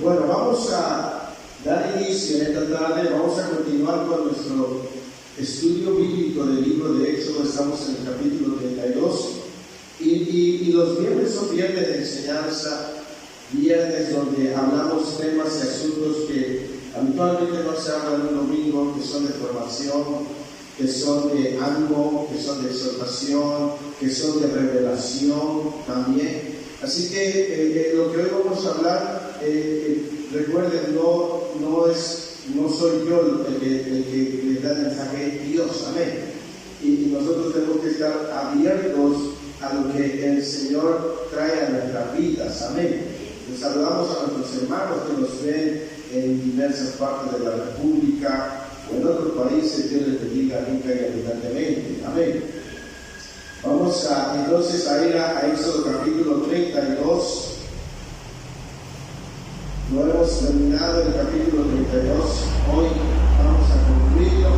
Bueno, vamos a dar inicio en esta tarde, vamos a continuar con nuestro estudio bíblico del libro de Éxodo. Estamos en el capítulo 32 y los viernes son viernes de enseñanza, viernes donde hablamos temas y asuntos que habitualmente no se hablan un domingo, que son de formación, que son de ánimo, que son de exhortación, que son de revelación también. Así que lo que hoy vamos a hablar, recuerden, no soy yo el que les da el mensaje, es Dios, amén. Y nosotros tenemos que estar abiertos a lo que el Señor trae a nuestras vidas, amén. Les saludamos a nuestros hermanos que nos ven en diversas partes de la República o en otros países. Dios les bendiga rica y abundantemente, amén. Vamos entonces a ir a Éxodo capítulo 32. No hemos terminado el capítulo 32. Hoy vamos a concluirlo.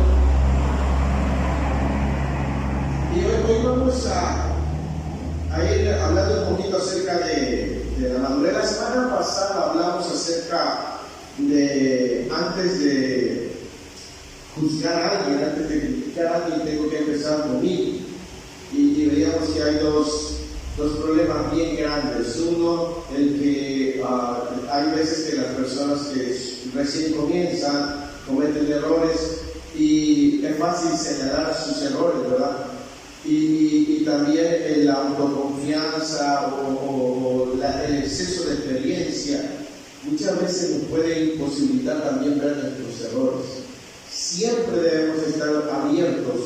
Y hoy vamos a ir hablando un poquito acerca de la madurez. La semana pasada hablamos acerca de antes de juzgar a alguien, antes de criticar a alguien, tengo que empezar por mí. Y veíamos que hay dos problemas bien grandes. Uno, el que hay veces que las personas que recién comienzan cometen errores y es fácil señalar sus errores, ¿verdad? Y también la autoconfianza o el exceso de experiencia muchas veces nos puede imposibilitar también ver nuestros errores. Siempre debemos estar abiertos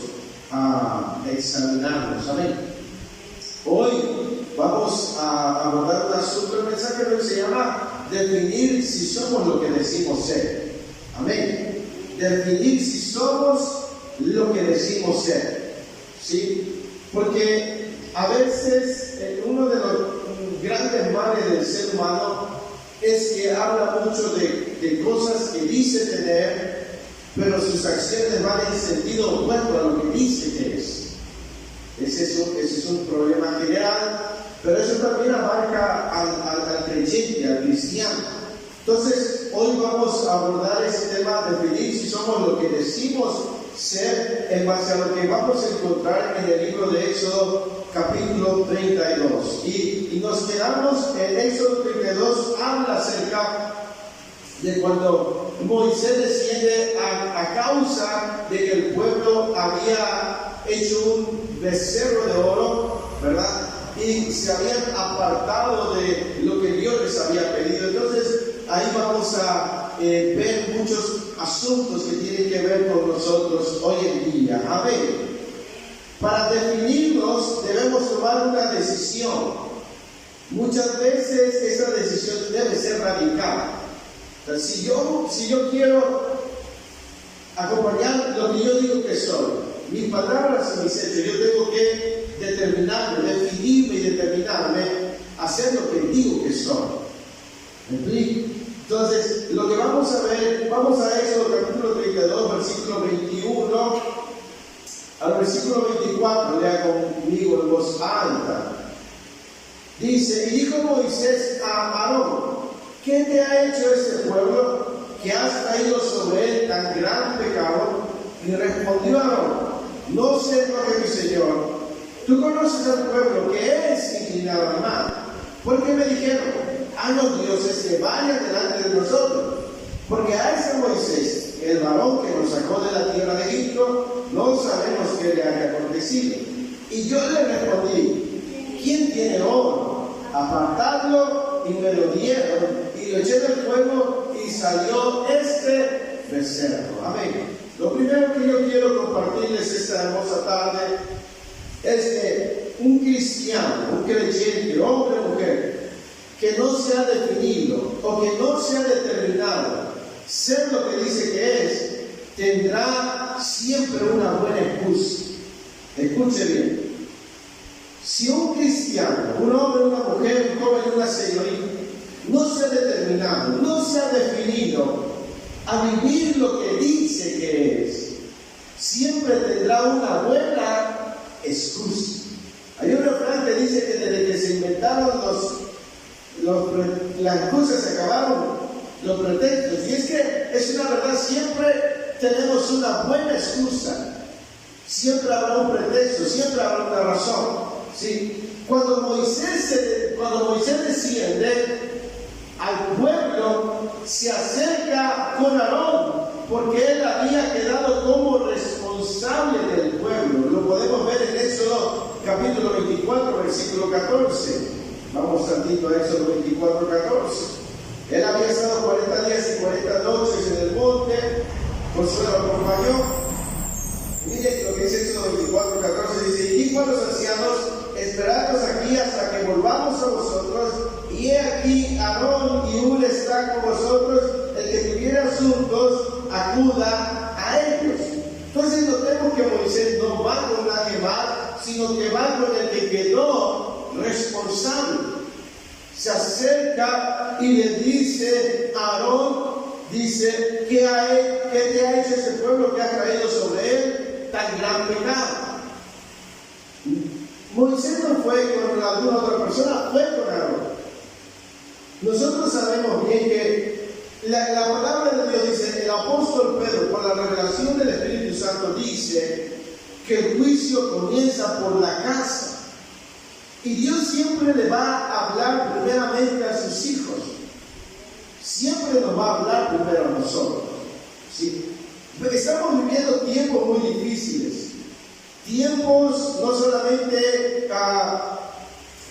a examinarnos, amén. Hoy vamos a abordar un asunto, el mensaje de hoy se llama definir si somos lo que decimos ser, amén. Definir si somos lo que decimos ser, ¿sí? Porque a veces uno de los grandes males del ser humano es que habla mucho de cosas que dice tener, pero sus acciones van en sentido opuesto a lo que dice que es. Ese es un problema general, pero eso también abarca al creyente, al cristiano. Entonces, hoy vamos a abordar ese tema, definir si somos lo que decimos ser, en base a lo que vamos a encontrar en el libro de Éxodo, capítulo 32. Y nos quedamos en Éxodo 32, habla acerca de cuando Moisés desciende a causa de que el pueblo había hecho un becerro de oro, ¿verdad? Y se habían apartado de lo que Dios les había pedido. Entonces, ahí vamos a ver muchos asuntos que tienen que ver con nosotros hoy en día. Amén. Para definirnos debemos tomar una decisión. Muchas veces esa decisión debe ser radical. Si yo quiero acompañar lo que yo digo que soy, mis palabras y mis hechos, yo tengo que determinarme, definirme y determinarme a hacer lo que digo que soy. ¿Me explico? Entonces, lo que vamos a ver, vamos a Éxodo capítulo 32, versículo 21 al versículo 24, lea conmigo en voz alta. Dice, y dijo Moisés a Aarón, ¿qué te ha hecho este pueblo que has traído sobre él tan gran pecado? Y respondió Aarón, no sé lo que mi Señor, tú conoces al pueblo que es inclinado al mal, porque me dijeron, los dioses que vayan delante de nosotros, porque a ese Moisés, el varón que nos sacó de la tierra de Egipto, no sabemos qué le haya acontecido. Y yo le respondí, ¿quién tiene oro? Apartadlo, y me lo dieron, y lo eché del fuego, y salió este becerro. Amén. Lo primero que yo quiero compartirles esta hermosa tarde es que un cristiano, un creyente, hombre o mujer, que no se ha definido o que no se ha determinado ser lo que dice que es, tendrá siempre una buena excusa. Escuche bien. Si un cristiano, un hombre, una mujer, un joven, una señorita, no se ha determinado, no se ha definido a vivir lo que dice que es, siempre tendrá una buena excusa. Hay un refrán que dice que desde que se inventaron las excusas se acabaron, los pretextos. Y es que es una verdad, siempre tenemos una buena excusa. Siempre habrá un pretexto, siempre habrá una razón. ¿Sí? Cuando Moisés desciende al pueblo, se acerca con Aarón, porque él había quedado como responsable del pueblo. Lo podemos ver en Éxodo capítulo 24, versículo 14. Vamos tantito a Éxodo 24, 14. Él había estado 40 días y 40 noches en el monte, Josué lo acompañó. Miren lo que dice Éxodo 24, 14, dice: y dijo a los ancianos: esperadnos aquí hasta que volvamos a vosotros, y he aquí Aarón y Hur están con vosotros, el que tuviera asuntos, acuda a ellos. Entonces notemos que Moisés no va con nadie más, sino que va con el que quedó responsable. Se acerca y le dice a Aarón, dice: ¿qué te ha hecho ese pueblo que ha traído sobre él tan gran pecado? Moisés no fue con alguna otra persona, fue con Aarón. Nosotros sabemos bien que la palabra de Dios dice, el apóstol Pedro, por la revelación del Espíritu Santo, dice que el juicio comienza por la casa. Y Dios siempre le va a hablar primeramente a sus hijos. Siempre nos va a hablar primero a nosotros. ¿Sí? Estamos viviendo tiempos muy difíciles. Tiempos no solamente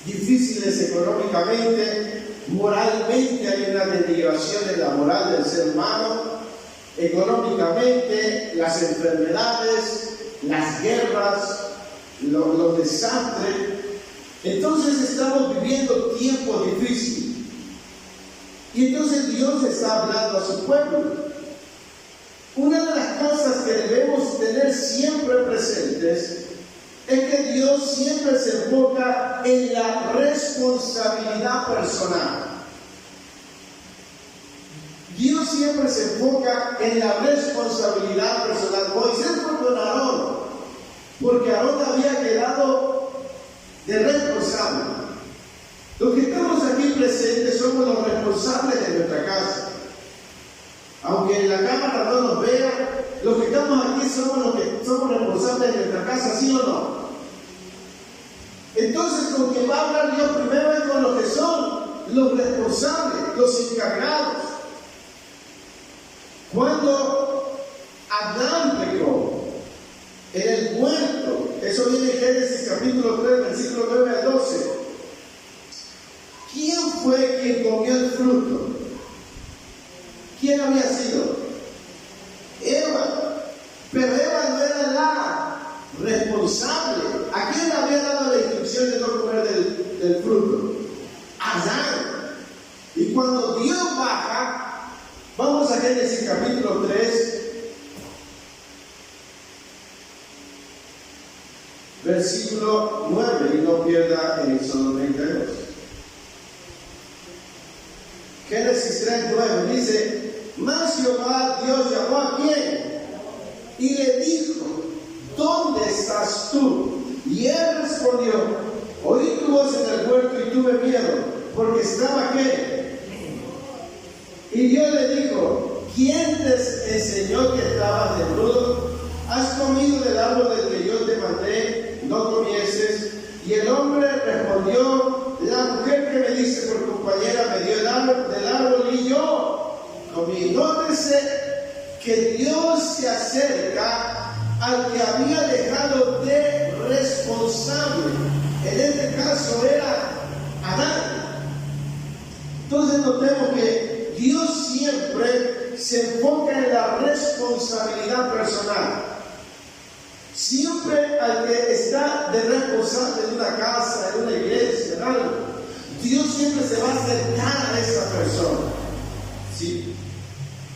difíciles económicamente, moralmente hay una denigración de la moral del ser humano, económicamente las enfermedades, las guerras, los desastres. Entonces estamos viviendo tiempos difíciles. Y entonces Dios está hablando a su pueblo. Una de las cosas que debemos tener siempre presentes es que Dios siempre se enfoca en la responsabilidad personal. Dios siempre se enfoca en la responsabilidad personal. Moisés fue con Aarón, porque Aarón había quedado de responsable. Los que estamos aquí presentes somos los responsables de nuestra casa. Aunque en la cámara no nos vea, los que estamos aquí somos los que somos responsables de nuestra casa, ¿sí o no? Entonces, con quien va a hablar Dios primero es con los que son los responsables, los encargados. Cuando Adán pecó en el huerto, eso viene en Génesis capítulo 3, versículo 9 al 12. ¿Quién fue quien comió el fruto? ¿Quién había sido? Eva. Pero Eva no era la responsable. ¿A quién le había dado la instrucción de no comer del fruto? Adán. Y cuando Dios baja, vamos a Génesis capítulo 3, versículo 9, y no pierda en Éxodo 32. Génesis 3:9 dice: mas Jehová Dios llamó a quién, y le dijo: ¿dónde estás tú? Y él respondió: oí tu voz en el huerto y tuve miedo, porque estaba ¿qué? Y Dios le dijo: ¿quién te enseñó que estabas desnudo? ¿Has comido del árbol del que yo te mandé no comieses? Y el hombre respondió: la mujer que me dice por compañera me dio del árbol y yo comí. Nótese que Dios se acerca al que había dejado de responsable. En este caso era Adán. Entonces notemos que Dios siempre se enfoca en la responsabilidad personal. Siempre al que está de responsable en una casa, en una iglesia, en algo, Dios siempre se va a acercar a esa persona. ¿Sí?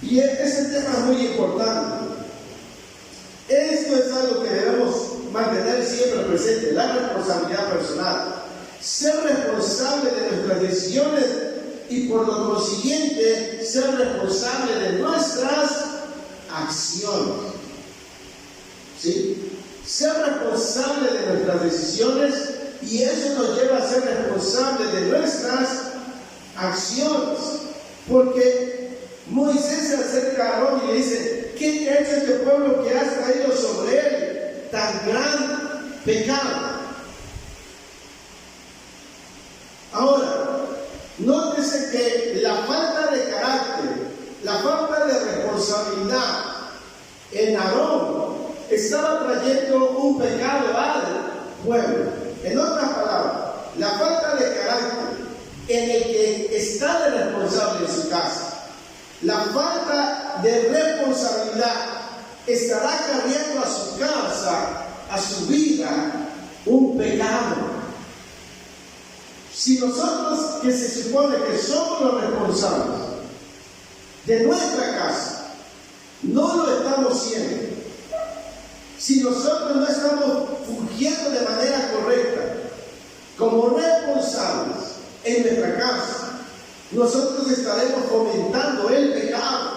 Y ese tema es muy importante. Esto es algo que debemos mantener siempre presente, la responsabilidad personal. Ser responsable de nuestras decisiones y por lo consiguiente ser responsable de nuestras acciones. ¿Sí? Ser responsable de nuestras decisiones, y eso nos lleva a ser responsable de nuestras acciones, porque Moisés se acerca a Aarón y le dice: ¿qué te ha hecho este pueblo que has traído sobre él tan gran pecado? Ahora, nótese que la falta de carácter, la falta de responsabilidad en Aarón estaba trayendo un pecado al pueblo. En otras palabras, la falta de carácter en el que está de responsable en su casa, la falta de responsabilidad estará cargando a su casa, a su vida, un pecado. Si nosotros, que se supone que somos los responsables de nuestra casa, no lo estamos siendo, si nosotros no estamos fungiendo de manera correcta como responsables en nuestra casa, nosotros estaremos fomentando el pecado.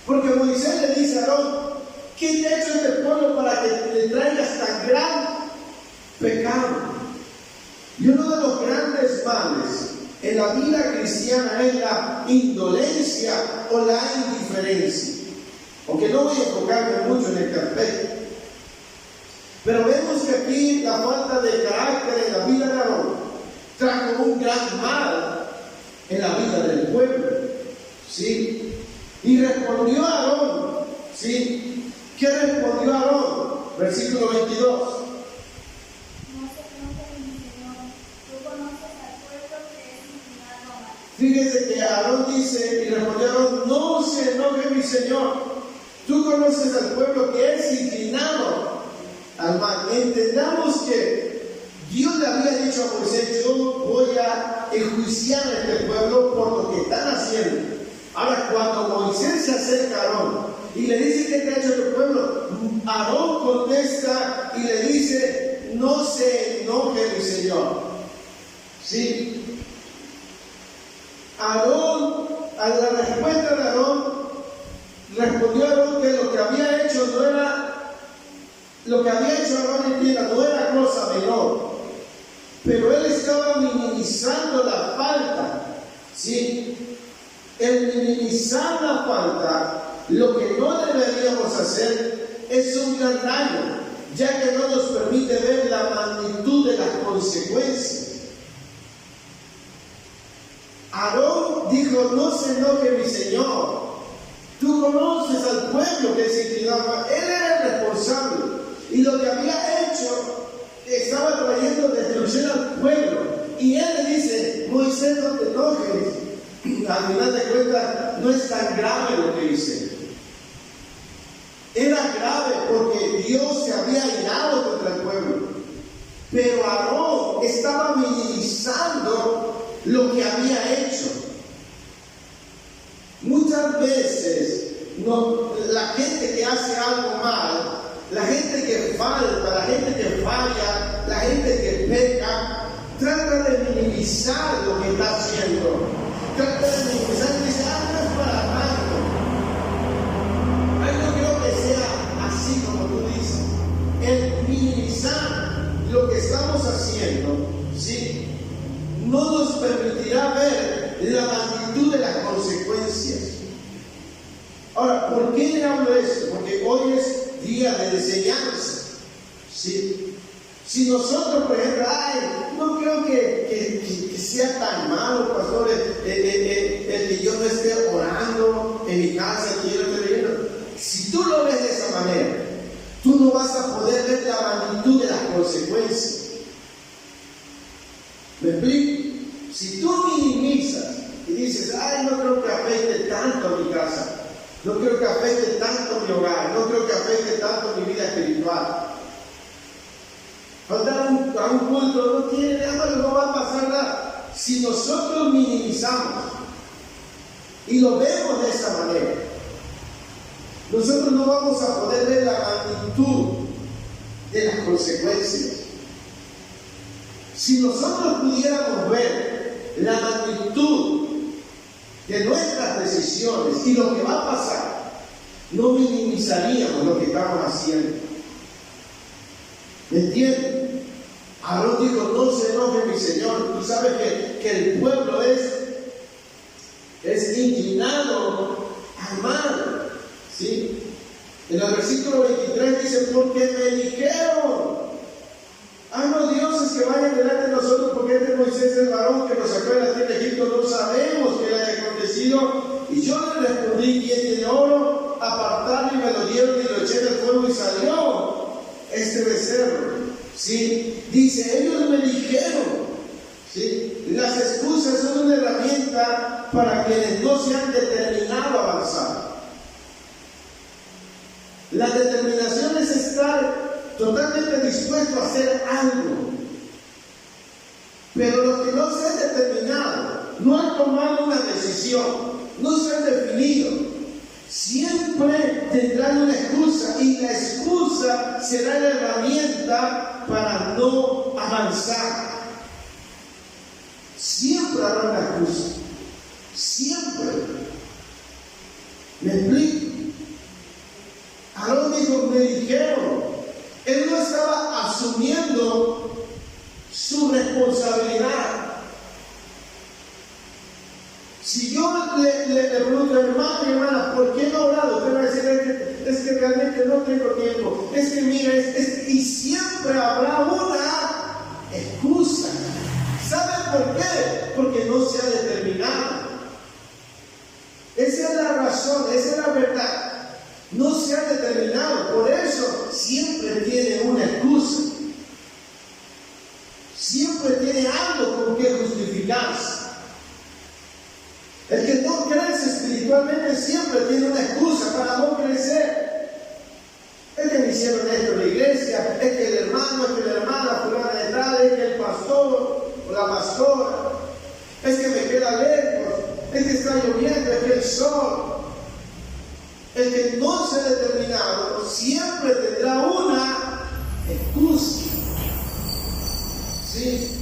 Porque Moisés le dice a Aarón: ¿qué te ha hecho este pueblo para que le traigas tan gran pecado? Y uno de los grandes males en la vida cristiana es la indolencia o la indiferencia. Aunque no voy a enfocarme mucho en este aspecto. Pero vemos que aquí la falta de carácter en la vida de Aarón trajo un gran mal en la vida del pueblo. ¿Sí? Y respondió Aarón. ¿Sí? ¿Qué respondió Aarón? Versículo 22. Fíjese que Aarón dice, y respondió Aarón: no se enoje mi Señor, tú conoces al pueblo que es inclinado al mal. Entendamos que Dios le había dicho a Moisés: yo voy a enjuiciar a este pueblo por lo que están haciendo. Ahora, cuando Moisés se acerca a Aarón y le dice: ¿qué te ha hecho el pueblo?, Aarón contesta y le dice: no se enoje mi Señor. ¿Sí? Aarón, a la respuesta de Aarón, respondió Aarón que lo que había hecho no era, lo que había hecho Aarón en tierra no era cosa menor, pero él estaba minimizando la falta. ¿Sí? El minimizar la falta, lo que no deberíamos hacer, es un gran daño, ya que no nos permite ver la magnitud de las consecuencias. Aarón dijo: no se enoje mi Señor, tú conoces al pueblo que se inclinaba. Él era el responsable, y lo que había hecho estaba trayendo destrucción al pueblo. Y él le dice: Moisés, no te enojes, al final de cuentas no es tan grave lo que hice. Era grave porque Dios se había airado contra el pueblo, pero Aarón estaba minimizando lo que había hecho. Muchas veces la gente que hace algo mal, la gente que falta, la gente que falla, la gente que peca, trata de minimizar lo que está haciendo. Trata de minimizar y dice: no es para tanto. Yo no creo que sea así como tú dices. El minimizar lo que estamos haciendo, ¿sí?, no nos permitirá ver la magnitud de las consecuencias. Ahora, ¿por qué le hablo esto? Porque hoy es día de enseñanza. ¿Sí? Si nosotros, por ejemplo, no creo que sea tan malo, pastor, el que yo no esté orando en mi casa, que yo no esté leyendo. Si tú lo ves de esa manera, tú no vas a poder ver la magnitud de las consecuencias. ¿Me explico? Si tú minimizas y dices: no creo que afecte tanto a mi casa, no creo que afecte tanto a mi hogar, no creo que afecte tanto a mi vida espiritual, faltar a un culto no tiene nada, no va a pasar nada. Si nosotros minimizamos y lo vemos de esa manera, nosotros no vamos a poder ver la magnitud de las consecuencias. Si nosotros pudiéramos ver la magnitud de nuestras decisiones y lo que va a pasar, no minimizaríamos lo que estamos haciendo. ¿Me entienden? Aarón dijo: no se enoje mi Señor. Tú sabes que el pueblo es inclinado al mal. ¿Sí? En el versículo 23 dice, porque me dijeron, los dioses que vayan delante de nosotros, porque este Moisés, el varón que nos sacó de la tierra de Egipto, no sabemos qué le haya acontecido. Y yo le respondí, ¿quién tiene oro? Apartarlo, y me lo dieron y lo eché en el fuego y salió este becerro. ¿Sí? Dice, ellos me dijeron. ¿Sí? Las excusas son una herramienta para quienes no se han determinado a avanzar. La determinación es estar totalmente dispuesto a hacer algo. Pero los que no se han determinado, no han tomado una decisión, no se han definido, siempre tendrán una excusa, y la excusa será la herramienta para no avanzar. Siempre habrá una excusa. Siempre. ¿Me explico? Aarón dijo, me dijeron. Él no estaba asumiendo su responsabilidad. Si yo le pregunto, hermano y hermana, ¿por qué no he orado? Usted va a decir, es que realmente no tengo tiempo. Es que mira, y siempre habrá una excusa. ¿Saben por qué? Porque no se ha determinado. Esa es la razón, esa es la verdad. No se ha determinado, por eso siempre tiene una excusa. Siempre tiene algo con que justificarse. El que no crece espiritualmente siempre tiene una excusa para no crecer. Es que me hicieron esto en la iglesia, es que el hermano, es que la hermana, fulana de tal, es que el pastor o la pastora, es que me queda lejos, es que está lloviendo, es que el sol. El que no se ha determinado siempre tendrá una excusa. ¿Sí?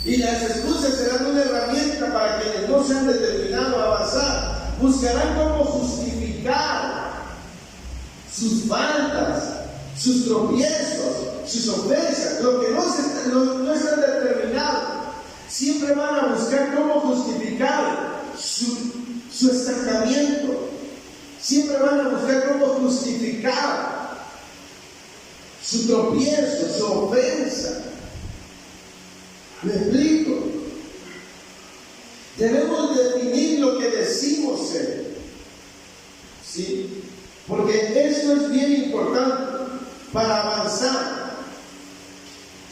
Y las excusas serán una herramienta para quienes no se han determinado a avanzar. Buscarán cómo justificar sus faltas, sus tropiezos, sus ofensas. Los que no están determinados siempre van a buscar cómo justificar su estancamiento. Siempre van a buscar cómo justificar su tropiezo, su ofensa. ¿Me explico? Debemos definir lo que decimos ser. ¿Sí? Porque eso es bien importante para avanzar.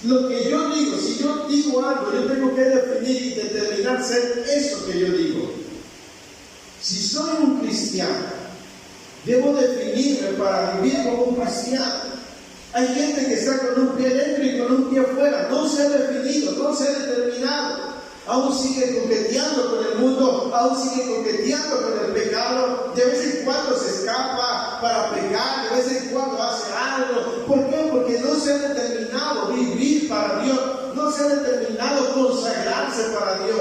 Lo que yo digo, si yo digo algo, yo tengo que definir y determinar ser eso que yo digo. Si soy un cristiano, debo definirme para vivir como un cristiano. Hay gente que está con un pie dentro y con un pie afuera. No se ha definido, no se ha determinado. Aún sigue coqueteando con el mundo, aún sigue coqueteando con el pecado. De vez en cuando se escapa para pecar, de vez en cuando hace algo. ¿Por qué? Porque no se ha determinado vivir para Dios, no se ha determinado consagrarse para Dios.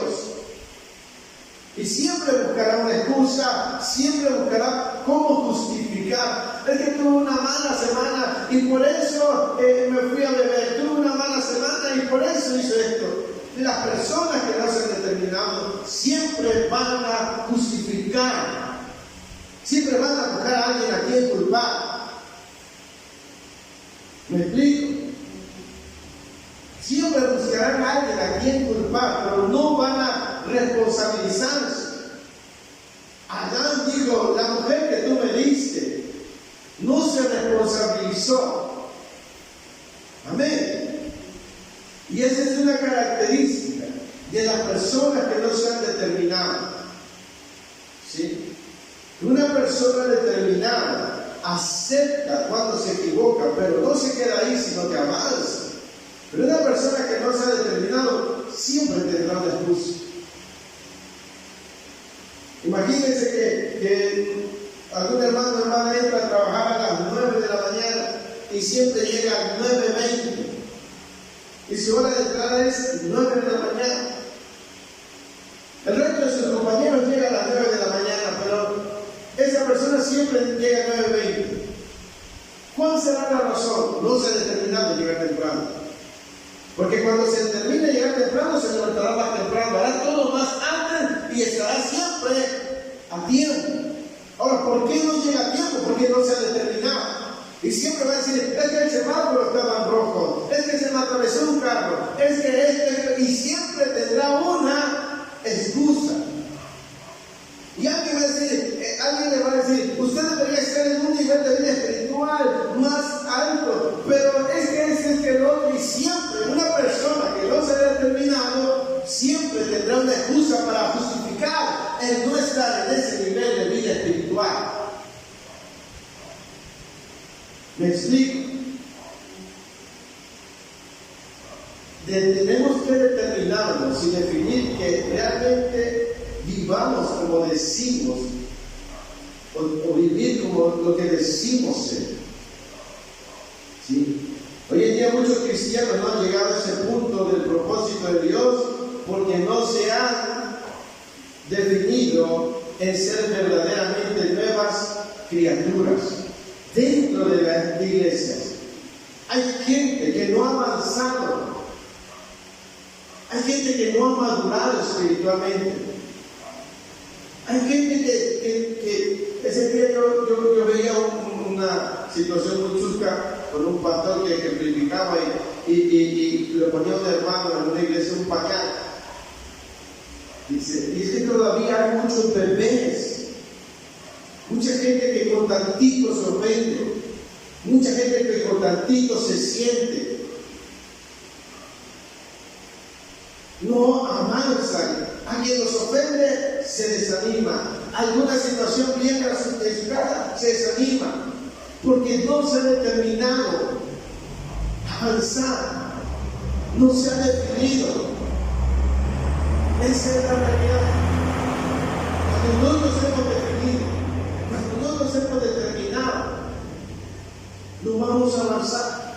Y siempre buscará una excusa, siempre buscará cómo justificar. Es que tuve una mala semana y por eso me fui a beber. Tuve una mala semana y por eso hice esto. Las personas que no se han determinado siempre van a justificar. Siempre van a buscar a alguien a quien culpar. ¿Me explico? Siempre buscarán a alguien a quien culpar, pero no van a responsabilizarse. Adán dijo, la mujer que tú me diste no se responsabilizó. Amén. Y esa es una característica de las personas que no se han determinado. ¿Sí? Una persona determinada acepta cuando se equivoca, pero no se queda ahí, sino que avanza. Pero una persona que no se ha determinado siempre tendrá una excusa. Imagínense que algún hermano o hermana entra a trabajar a las 9 de la mañana y siempre llega a 9:20. Y su hora de entrada es 9 de la mañana. El resto de sus compañeros llega a las 9 de la mañana, pero esa persona siempre llega a 9:20. ¿Cuál será la razón? No se ha determinado llegar temprano. Porque cuando se determina llegar temprano, se levantará más temprano, hará todo más antes y estará siempre a tiempo. Ahora, ¿por qué no llega a tiempo? Porque no se ha determinado. Y siempre va a decir, es que el semáforo estaba en rojo, es que se me atravesó un carro, es que y siempre tendrá una excusa. Y alguien le va a decir, usted debería estar en un nivel de vida espiritual más alto, pero es que el otro, y siempre una persona que no se ha determinado, siempre tendrá una excusa para justificar el no estar en ese nivel de vida espiritual. ¿Me explico? Tenemos que determinarnos y definir que realmente vivamos como decimos, o vivir como lo que decimos ser. ¿Sí? Hoy en día muchos cristianos no han llegado a ese punto del propósito de Dios porque no se han definido en ser verdaderamente nuevas criaturas dentro de las iglesias. Hay gente que no ha avanzado, hay gente que no ha madurado espiritualmente, hay gente que ese día yo veía una situación muy chusca con un pastor que predicaba y le ponía un hermano en una iglesia un pañal. Dice, y es que todavía hay muchos bebés, mucha gente que con tantito se ofende, mucha gente que con tantito se siente, no avanzan. Alguien los ofende, se desanima. Alguna situación viene a su casa, se desanima, porque no se ha determinado avanzar, no se ha definido. Esa es la realidad. Cuando no nos hemos definido, cuando no nos hemos determinado, no vamos a avanzar.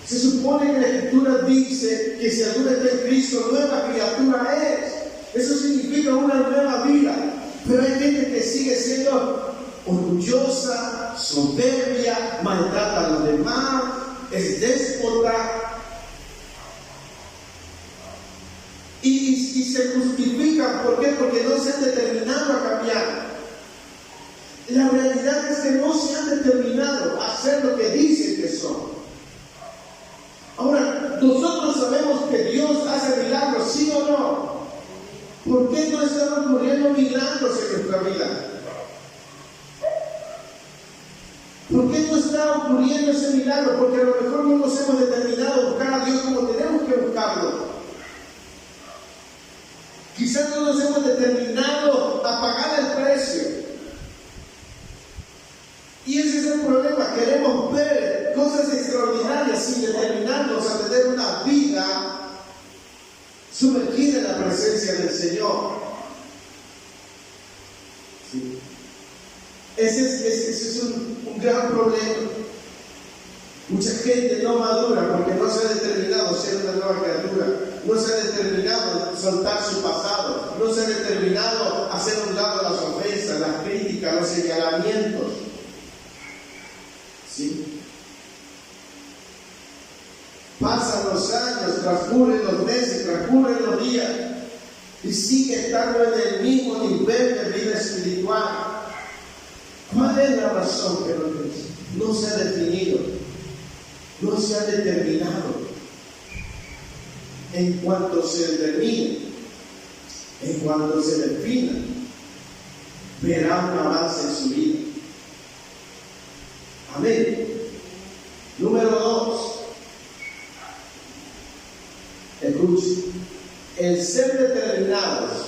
Se supone que la Escritura dice que si alguno está en Cristo, nueva criatura es. Eso significa una nueva vida. Pero hay gente que sigue siendo orgullosa, soberbia, maltrata a los demás, es déspota. Y se justifican. ¿Por qué? Porque no se han determinado a cambiar. La realidad es que no se han determinado a hacer lo que dicen que son. Ahora, nosotros sabemos que Dios hace milagros, ¿sí o no? ¿Por qué no están ocurriendo milagros en nuestra vida? ¿Por qué no está ocurriendo ese milagro? Porque a lo mejor no nos hemos determinado a buscar a Dios como tenemos que buscarlo. Quizás no nos hemos determinado a pagar el precio. Y ese es el problema. Queremos ver cosas extraordinarias sin determinarnos a tener una vida sumergida en la presencia del Señor. ¿Sí? Ese es un gran problema. Mucha gente no madura porque no se ha determinado ser una nueva criatura, no se ha determinado soltar su pasado, no se ha determinado hacer un lado las ofensas, las críticas, los señalamientos. ¿Sí? Pasan los años, transcurren los meses, transcurren los días y sigue estando en el mismo nivel de vida espiritual. ¿Cuál es la razón que no se ha definido? No se ha determinado. En cuanto se determine, en cuanto se defina, verá un avance en su vida. Amén. Número 2. Escuche. El ser determinados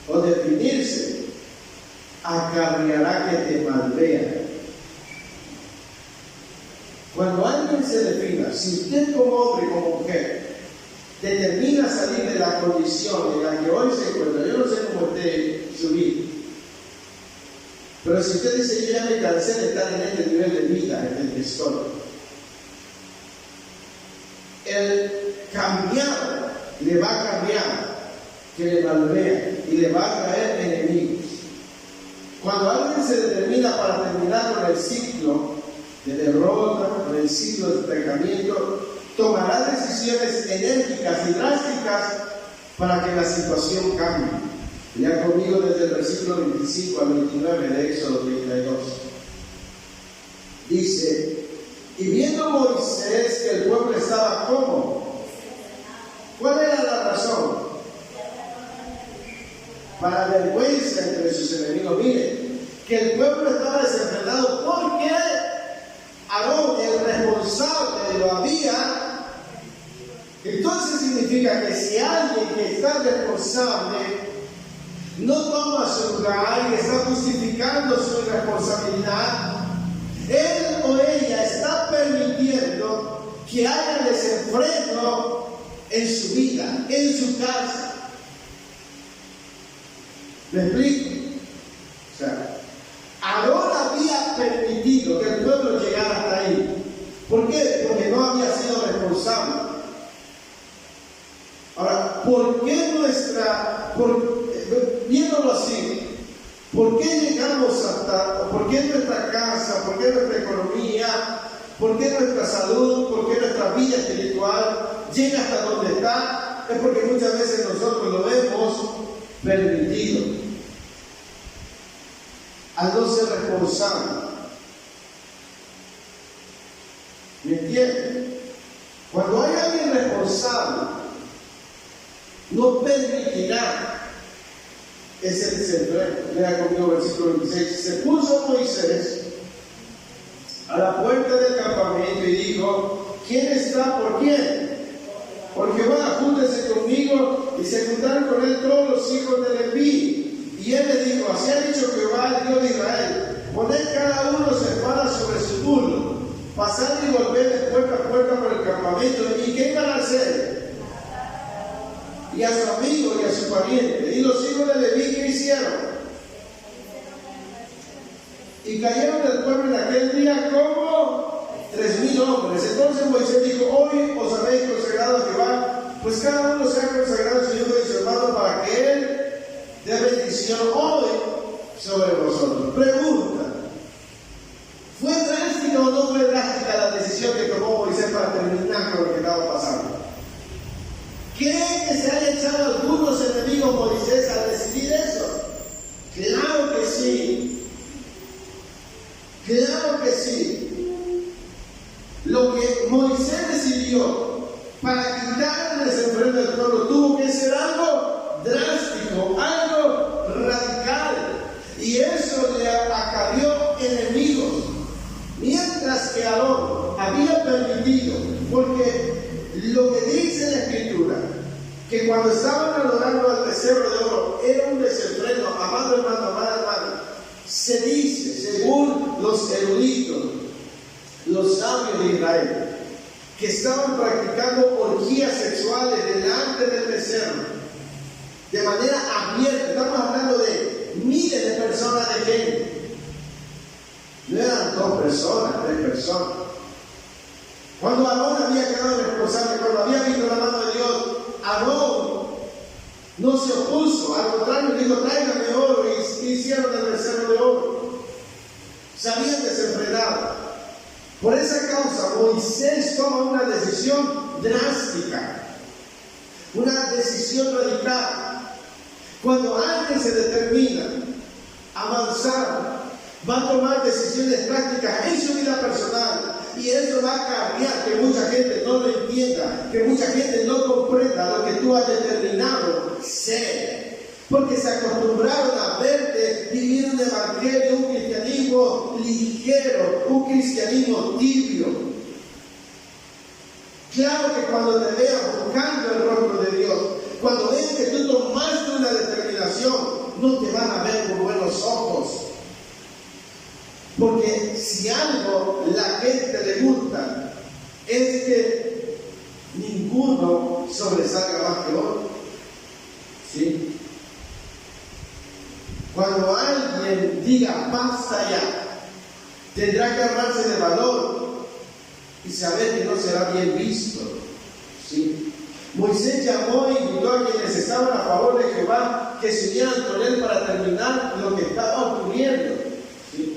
o definirse acarreará que te malvean. Cuando alguien se defina, si usted como hombre y como mujer determina salir de la condición en la que hoy se encuentra, yo no sé cómo esté su vida, pero si usted dice, yo ya me cansé de estar en este nivel de vida en el que estoy, el cambiar le va a cambiar que le malvea y le va a traer enemigos. Cuando alguien se determina para terminar con el ciclo de derrota, con el ciclo de estancamiento, tomará decisiones enérgicas y drásticas para que la situación cambie. Lea conmigo desde el versículo 25 al 29 de Éxodo 32. Dice: y viendo Moisés que el pueblo estaba como, ¿cuál era la razón? Para vergüenza entre sus enemigos. Miren, que el pueblo estaba desenfrenado porque Aarón, el responsable, lo había. Entonces significa que si alguien que está responsable no toma su lugar y está justificando su irresponsabilidad, él o ella está permitiendo que haya desenfreno en su vida, en su casa. ¿Me explico? O sea, Aarón había permitido que el pueblo llegara hasta ahí. ¿Por qué? Porque no había sido responsable. Ahora, ¿por qué viéndolo así, por qué llegamos hasta, por qué nuestra casa, por qué nuestra economía, por qué nuestra salud, por qué nuestra vida espiritual llega hasta donde está? Es porque muchas veces nosotros lo hemos permitido al no ser responsable. ¿Me entienden? Cuando hay alguien responsable, no permitirá ese desenfreno. Lea conmigo el versículo 26. Se puso Moisés a la puerta del campamento y dijo: ¿quién está por quién? Por Jehová, júntense conmigo. Y se juntaron con él todos los hijos de Leví. Y él le dijo: así ha dicho Jehová, el Dios de Israel: poned cada uno su espada sobre su mulo, pasad y volved de puerta a puerta por el campamento. ¿Y qué iban a hacer? Y a su amigo y a su pariente. Y los hijos de Leví, ¿qué hicieron? Y cayeron del pueblo en aquel día como 3,000 hombres. Entonces Moisés dijo: hoy os habéis consagrado a Jehová, pues cada uno se ha consagrado a su hijo y su hermano, para que él dé bendición hoy sobre vosotros. Pregunta: ¿fue drástica o no fue drástica la decisión que tomó Moisés para terminar con lo que estaba pasando? ¿Creen que se haya echado algunos enemigos Moisés al decidir eso? Claro que sí. Claro que sí. Lo que Moisés decidió para quitar el desenfreno del pueblo tuvo que ser algo drástico, algo radical. Y eso le acarrió enemigos. Mientras que Aarón había permitido, porque lo que dice la Escritura, que cuando estaban adorando al becerro de oro era un desenfreno, amado hermano, amada hermana, se dice, según los eruditos, los sabios de Israel, que estaban practicando orgías sexuales delante del becerro, de manera abierta. Estamos hablando de miles de personas, de gente. No eran 2 personas, 3 personas. Cuando Aarón había quedado responsable, cuando había visto la mano de Dios, Aarón no se opuso, al contrario dijo: tráigame oro, y hicieron el becerro de oro. Se habían desenfrenado. Por esa causa Moisés toma una decisión drástica, una decisión radical. Cuando alguien se determina a avanzar, va a tomar decisiones prácticas en su vida personal. Y eso va a cambiar, que mucha gente no lo entienda, que mucha gente no comprenda lo que tú has determinado ser. Porque se acostumbraron a verte vivir un evangelio, un cristianismo ligero, un cristianismo tibio. Claro que cuando te vean buscando el rostro de Dios, cuando vean que tú tomaste una determinación, no te van a ver con buenos ojos. Porque si algo la gente le gusta es que ninguno sobresalga más que otro. ¿Sí? Cuando alguien diga basta ya, tendrá que armarse de valor y saber que no será bien visto. ¿Sí? Moisés llamó e invitó a quienes estaban a favor de Jehová que se unieran con él para terminar lo que estaba ocurriendo. ¿Sí?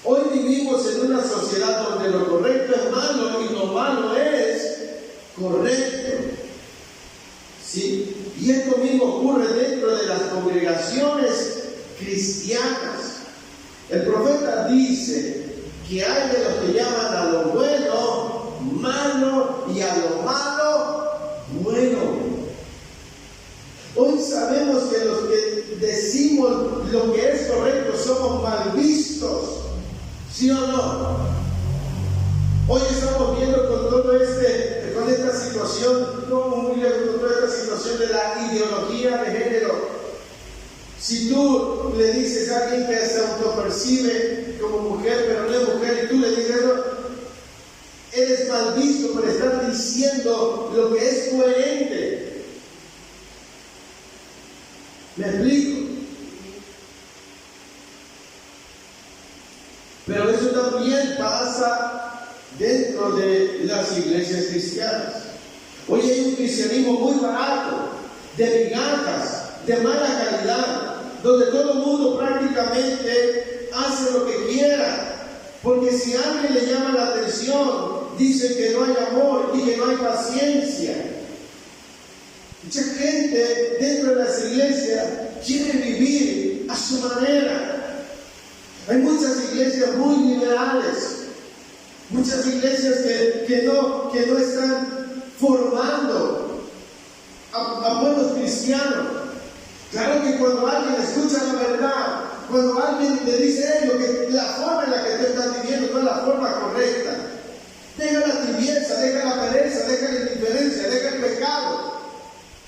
Hoy vivimos en una sociedad donde lo correcto es malo y lo malo es correcto. ¿Sí? Y esto mismo ocurre dentro de las comunidades cristianas. El profeta dice que hay de los que llaman a lo bueno malo y a lo malo bueno. Hoy sabemos que los que decimos lo que es correcto somos mal vistos, ¿sí o no? Hoy estamos viendo con esta situación, no muy lejos, con toda esta situación de la ideología de género. Si tú le dices a alguien que se autopercibe como mujer, pero no es mujer, y tú le dices eso, eres mal visto por estar diciendo lo que es coherente. ¿Me explico? Pero eso también pasa dentro de las iglesias cristianas. Hoy hay un cristianismo muy barato, de migajas, de mala calidad, donde todo el mundo prácticamente hace lo que quiera, porque si a alguien le llama la atención, dice que no hay amor y que no hay paciencia. Mucha gente dentro de las iglesias quiere vivir a su manera. Hay muchas iglesias muy liberales, muchas iglesias que no están formando a buenos cristianos. Claro que cuando alguien escucha la verdad, cuando alguien le dice que la forma en la que tú estás viviendo no es la forma correcta, deja la tibieza, deja la pereza, deja la indiferencia, deja el pecado.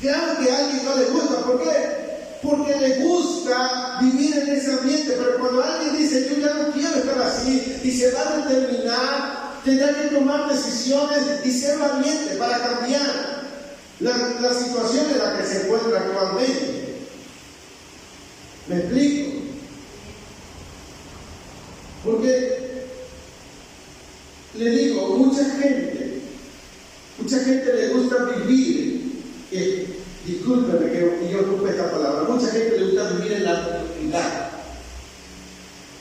Claro que a alguien no le gusta. ¿Por qué? Porque le gusta vivir en ese ambiente, pero cuando alguien dice yo ya no quiero estar así y se va a determinar, tendrá que tomar decisiones y ser valiente para cambiar la situación en la que se encuentra actualmente. ¿Me explico? Porque le digo, mucha gente le gusta vivir, discúlpeme que yo ocupe esta palabra, mucha gente le gusta vivir en la mediocridad.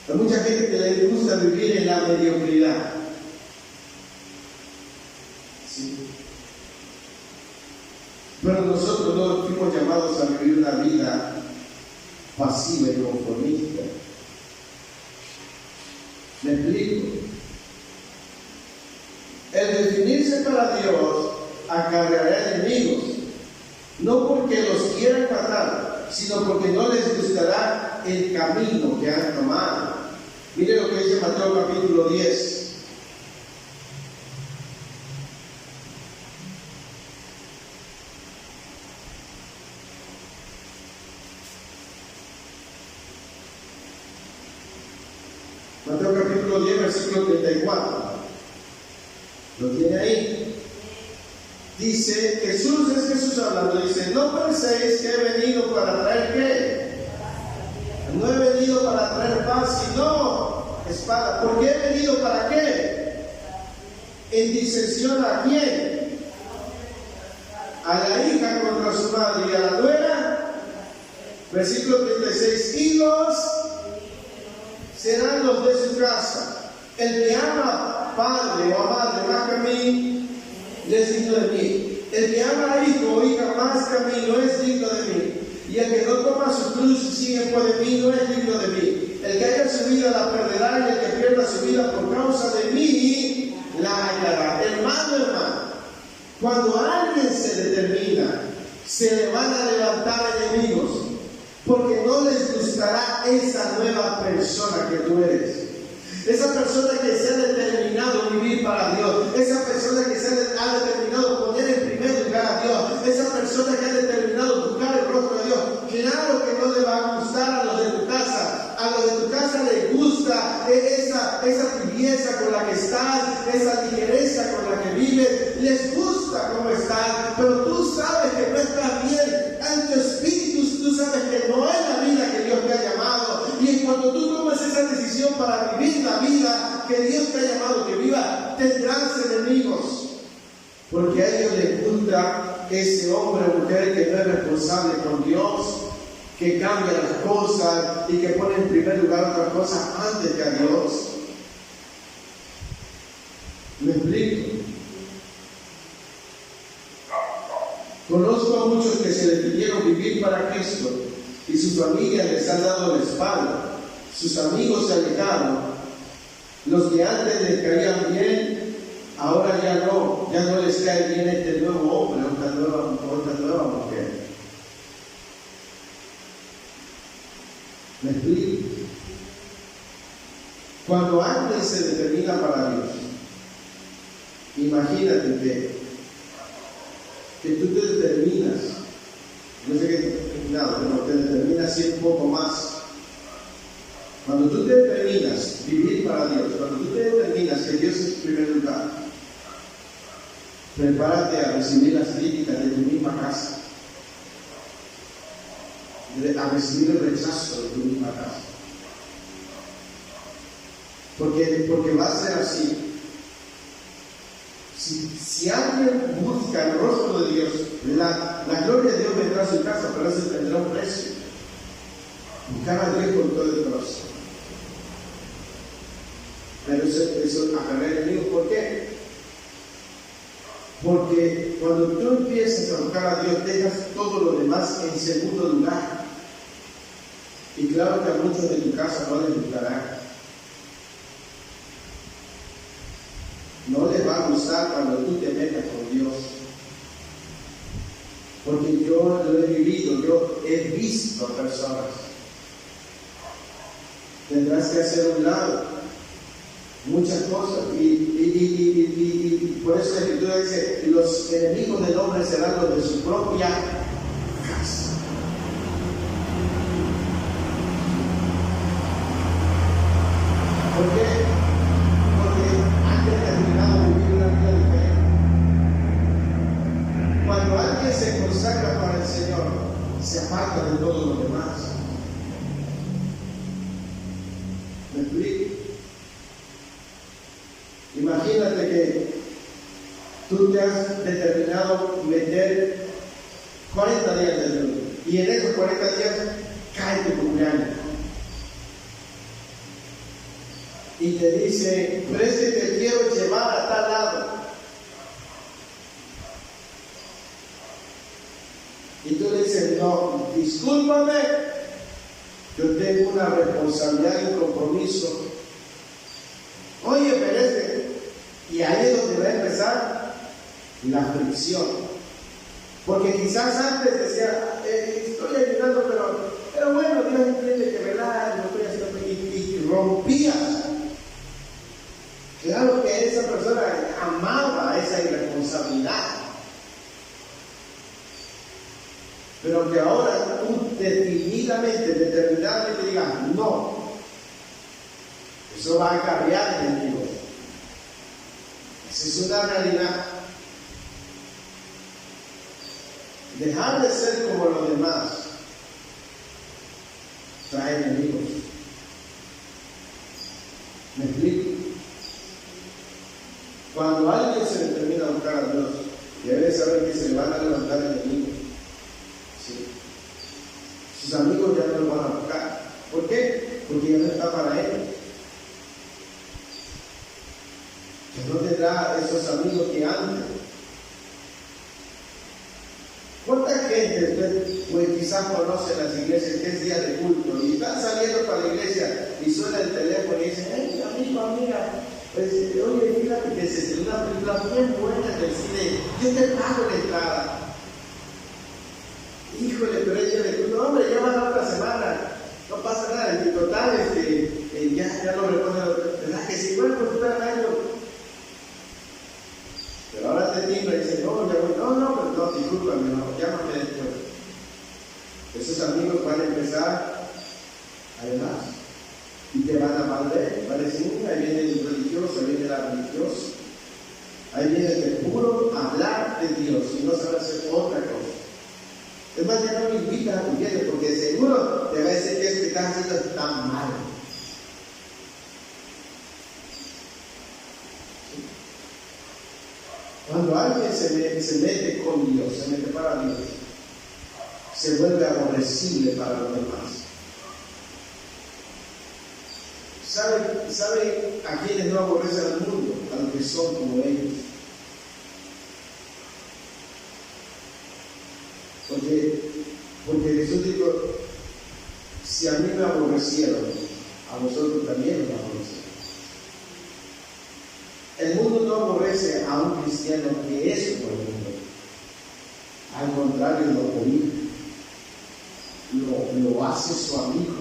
A mucha gente que le gusta vivir en la mediocridad. Sí. Pero nosotros no fuimos llamados a vivir una vida pasiva y conformista. ¿Me explico? El definirse para Dios acarreará enemigos, no porque los quieran matar, sino porque no les gustará el camino que han tomado. Mire lo que dice Mateo capítulo 10. Mateo capítulo 10, versículo 34. ¿Lo tiene ahí? Dice, Jesús hablando, dice, no penséis que he venido para traer ¿qué? No he venido para traer paz, sino espada. ¿Por qué he venido para qué? En disensión ¿a quién? A la hija contra su madre y a la nuera. Versículo 36, hijos serán los de su casa. El que ama padre o a madre más que a mí, es digno de mí. El que ama a hijo o hija más que a mí, no es digno de mí. Y el que no toma su cruz y sigue por de mí, no es digno de mí. El que haya su vida la perderá, y el que pierda su vida por causa de mí, la hallará. Hermano, cuando alguien se determina, se le van a levantar enemigos, porque no les gustará esa nueva persona que tú eres. Esa persona que se ha determinado vivir para Dios, esa persona que ha determinado poner en primer lugar a Dios, esa persona que ha determinado buscar el rostro de Dios, claro que no le va a gustar a los de tu casa. A los de tu casa les gusta esa tibieza con la que estás, esa ligereza con la que vives, les gusta cómo estás, pero tú sabes que no estás bien. En tu espíritu tú sabes que no es la vida que Dios te ha llamado, y cuando tú tomas esa decisión para vivir la vida que Dios te ha llamado que viva, tendrás enemigos, porque a ellos les gusta ese hombre o mujer que no es responsable con Dios, que cambia las cosas y que pone en primer lugar otras cosas antes que a Dios. ¿Me explico? Conozco a muchos que se decidieron vivir para Cristo y su familia les ha dado la espalda, sus amigos se alejaron, los que antes les caían bien, ahora ya no les cae bien este nuevo hombre o esta nueva mujer. ¿Me explico? Cuando alguien se determina para Dios, imagínate que tú te determinas, no sé qué, nada, pero te determinas ir un poco más. Cuando tú te determinas vivir para Dios, cuando tú te determinas que Dios es primer lugar, prepárate a recibir las críticas de tu misma casa, a recibir el rechazo de tu misma casa. Porque va a ser así. Si alguien busca el rostro de Dios, la gloria de Dios vendrá a su casa, pero eso tendrá un precio. Buscar a Dios con todo el corazón. Pero eso acarrea el enemigo. ¿Por qué? Porque cuando tú empiezas a buscar a Dios, dejas todo lo demás en segundo lugar. Y claro que a muchos de tu casa no les gustará. No les va a gustar cuando tú te metas con Dios. Porque yo lo he vivido, yo he visto a personas. Tendrás que hacer un lado muchas cosas. Y por eso la Escritura dice: los enemigos del hombre serán los de su propia casa. ¿Por qué? Cuando alguien se consagra para el Señor, se aparta de todo lo demás. ¿Me explico? Imagínate que tú te has determinado meter 40 días de ayuno y en esos 40 días cae tu cumpleaños. Y te dice: pero es que te quiero llevar a tal lado. Y tú le dices: no, discúlpame, yo tengo una responsabilidad y un compromiso. Oye, pero y ahí es donde va a empezar la fricción. Porque quizás antes decía: estoy ayudando, pero bueno, Dios entiende que verdad, no estoy haciendo, y rompías. Claro que esa persona amaba esa irresponsabilidad. Pero que ahora tú determinadamente digas: no, eso va a acarrear enemigos. Esa es una realidad. Dejar de ser como los demás trae enemigos. ¿Me explico? Cuando alguien se determina a buscar a Dios, debe saber que se le van a levantar enemigos. Sí. Sus amigos ya no lo van a buscar. ¿Por qué? Porque ya no está para él. Que no tendrá esos amigos que antes. ¿Cuánta gente pues quizás conoce las iglesias que es día de culto y están saliendo para la iglesia y suena el teléfono y dicen: hey, amigo, amiga, pues, oye, fíjate que se estrenó una película bien buena del cine, yo te pago la entrada. Híjole, pero ella le dijo: no, hombre, ya va la otra semana, no pasa nada, en total, ya lo recoge, ¿verdad que sí? Bueno, pues espera el año. Pero ahora te timbra y dice: no, ya voy, no, discúlpame, no, llámame después. Esos amigos van a empezar, además, y te van a malder, van a decir: ahí viene el religioso, ahí viene la religiosa, ahí viene el puro hablar de Dios y no sabe hacer otra cosa. Es más, ya no me invitas a tu iglesia porque seguro te va a decir que es que estás haciendo tan mal. Cuando alguien se mete con Dios, se mete para Dios, se vuelve aborrecible para los demás. ¿Sabe a quienes no aborrecen al mundo? A los que son como ellos. Porque Jesús dijo: si a mí me aborrecieron, a vosotros también os aborrecieron. El mundo no aborrece a un cristiano que es como el mundo. Al contrario, lo cobija, lo hace su amigo.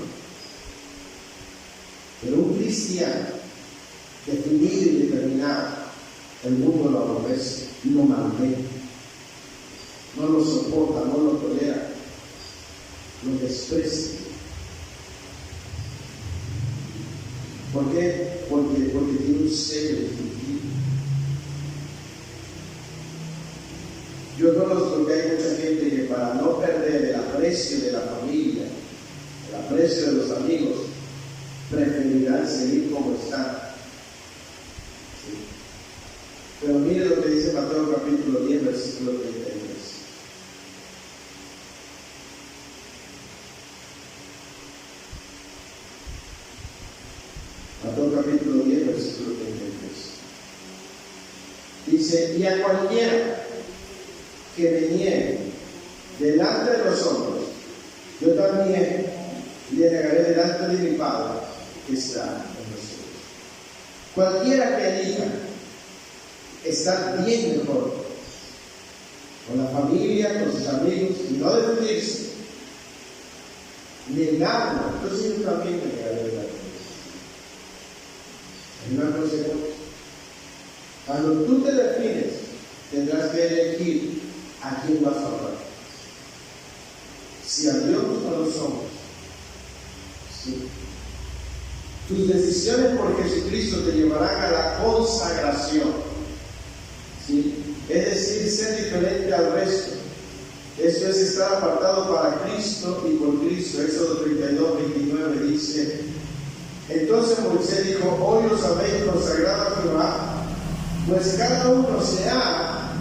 Pero un cristiano definido y determinado, el mundo lo aborrece, lo maldice, no lo soporta, no lo tolera, lo desprecia. ¿Por qué? Porque tiene un sello distintivo. Yo conozco que hay mucha gente que para no perder el aprecio de la familia, el aprecio de los amigos, preferirán seguir como están. ¿Sí? Pero mire lo que dice Mateo capítulo 10, versículo 33. Mateo capítulo 10, versículo 33. Dice, y a cualquiera que me niegue delante de los hombres, yo también le negaré delante de mi Padre que está en los cielos. Cualquiera que elija estar bien mejor con la familia, con sus amigos, y no defenderse, negarlo, entonces yo también me negaré delante de Dios. Hay una consecuencia. Cuando tú te defines, tendrás que elegir a quién vas a honrar. Si a Dios o a los hombres. Sí. Tus decisiones por Jesucristo te llevarán a la consagración. ¿Sí? Es decir, ser diferente al resto. Eso es estar apartado para Cristo y por Cristo. Éxodo 32, 29 dice: entonces Moisés dijo: hoy os habéis consagrado a Jehová, pues cada uno se ha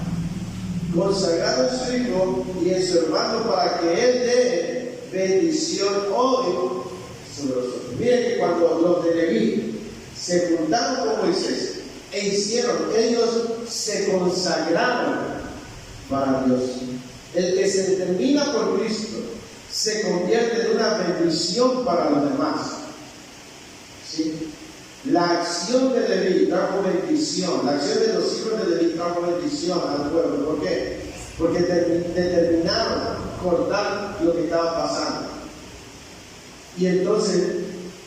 consagrado en su hijo y en su hermano, para que él dé bendición hoy sobre los otros. Miren que cuando los de Leví se juntaron con Moisés e hicieron, ellos se consagraron para Dios. El que se determina por Cristo se convierte en una bendición para los demás. ¿Sí? La acción de Leví trajo bendición, la acción de los hijos de Leví trajo bendición al pueblo. ¿Por qué? Porque determinaron cortar lo que estaba pasando. Y entonces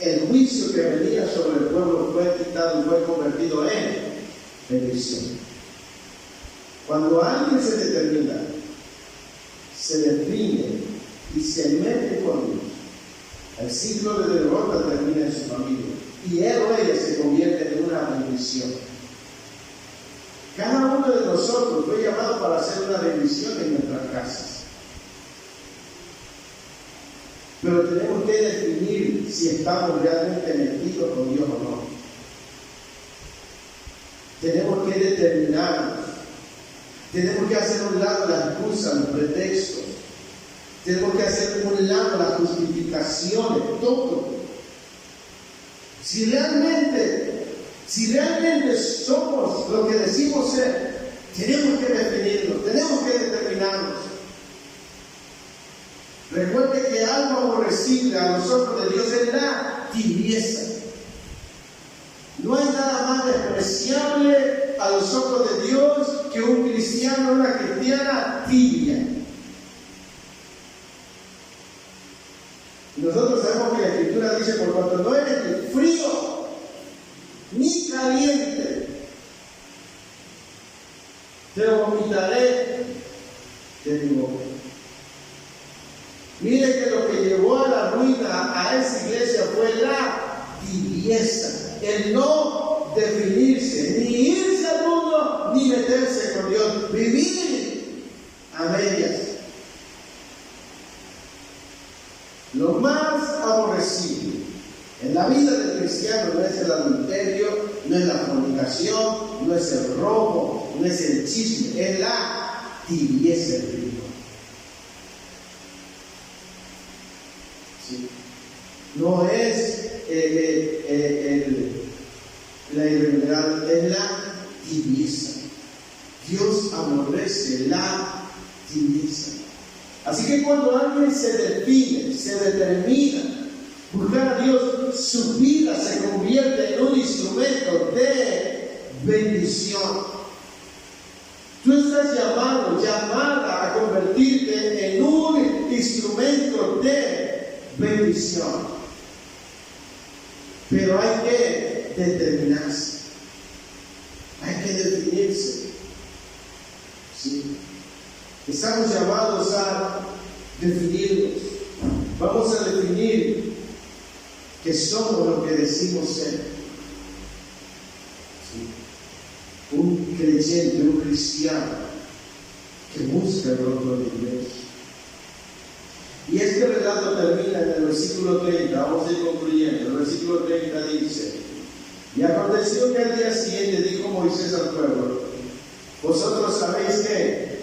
el juicio que venía sobre el pueblo fue quitado y fue convertido en bendición. Cuando alguien se determina, se define y se mete con Dios, el ciclo de derrota termina en su familia. Y él o ella se convierte en una bendición. Cada uno de nosotros fue llamado para hacer una bendición en nuestras casas. Pero tenemos que definir si estamos realmente metidos con Dios o no. Tenemos que determinarnos. Tenemos que hacer a un lado las excusas, los pretextos. Tenemos que hacer a un lado las justificaciones, todo. Si realmente somos lo que decimos ser, tenemos que definirnos, tenemos que determinarnos. Recuerde que algo aborrecible a los ojos de Dios es la tibieza. No hay nada más despreciable a los ojos de Dios que un cristiano o una cristiana tibia. Nosotros sabemos que la Escritura dice: por cuanto no eres ni frío ni caliente, te vomitaré de mi boca. Mire que lo que llevó a la ruina a esa iglesia fue la tibieza, el no definirse, ni irse al mundo, ni meterse con Dios, vivir a medias. Lo más aborrecible en la vida del cristiano no es el adulterio, no es la fornicación, no es el robo, no es el chisme, es la tibieza espiritual. ¿Sí? No es la irreverentidad, es la tibieza. Dios aborrece la tibieza. Así que cuando alguien se define, se determina Buscar a Dios, su vida se convierte en un instrumento de bendición. Tú estás llamada a convertirte en un instrumento de bendición. Pero hay que determinarse, hay que definirse. ¿Sí? Estamos llamados a definirnos. Vamos a definir que somos lo que decimos ser. ¿Sí? Un creyente, un cristiano que busca el rostro de Dios. Y este relato termina en el versículo 30, vamos a ir concluyendo. El versículo 30 dice: y aconteció que al día siguiente dijo Moisés al pueblo: vosotros sabéis que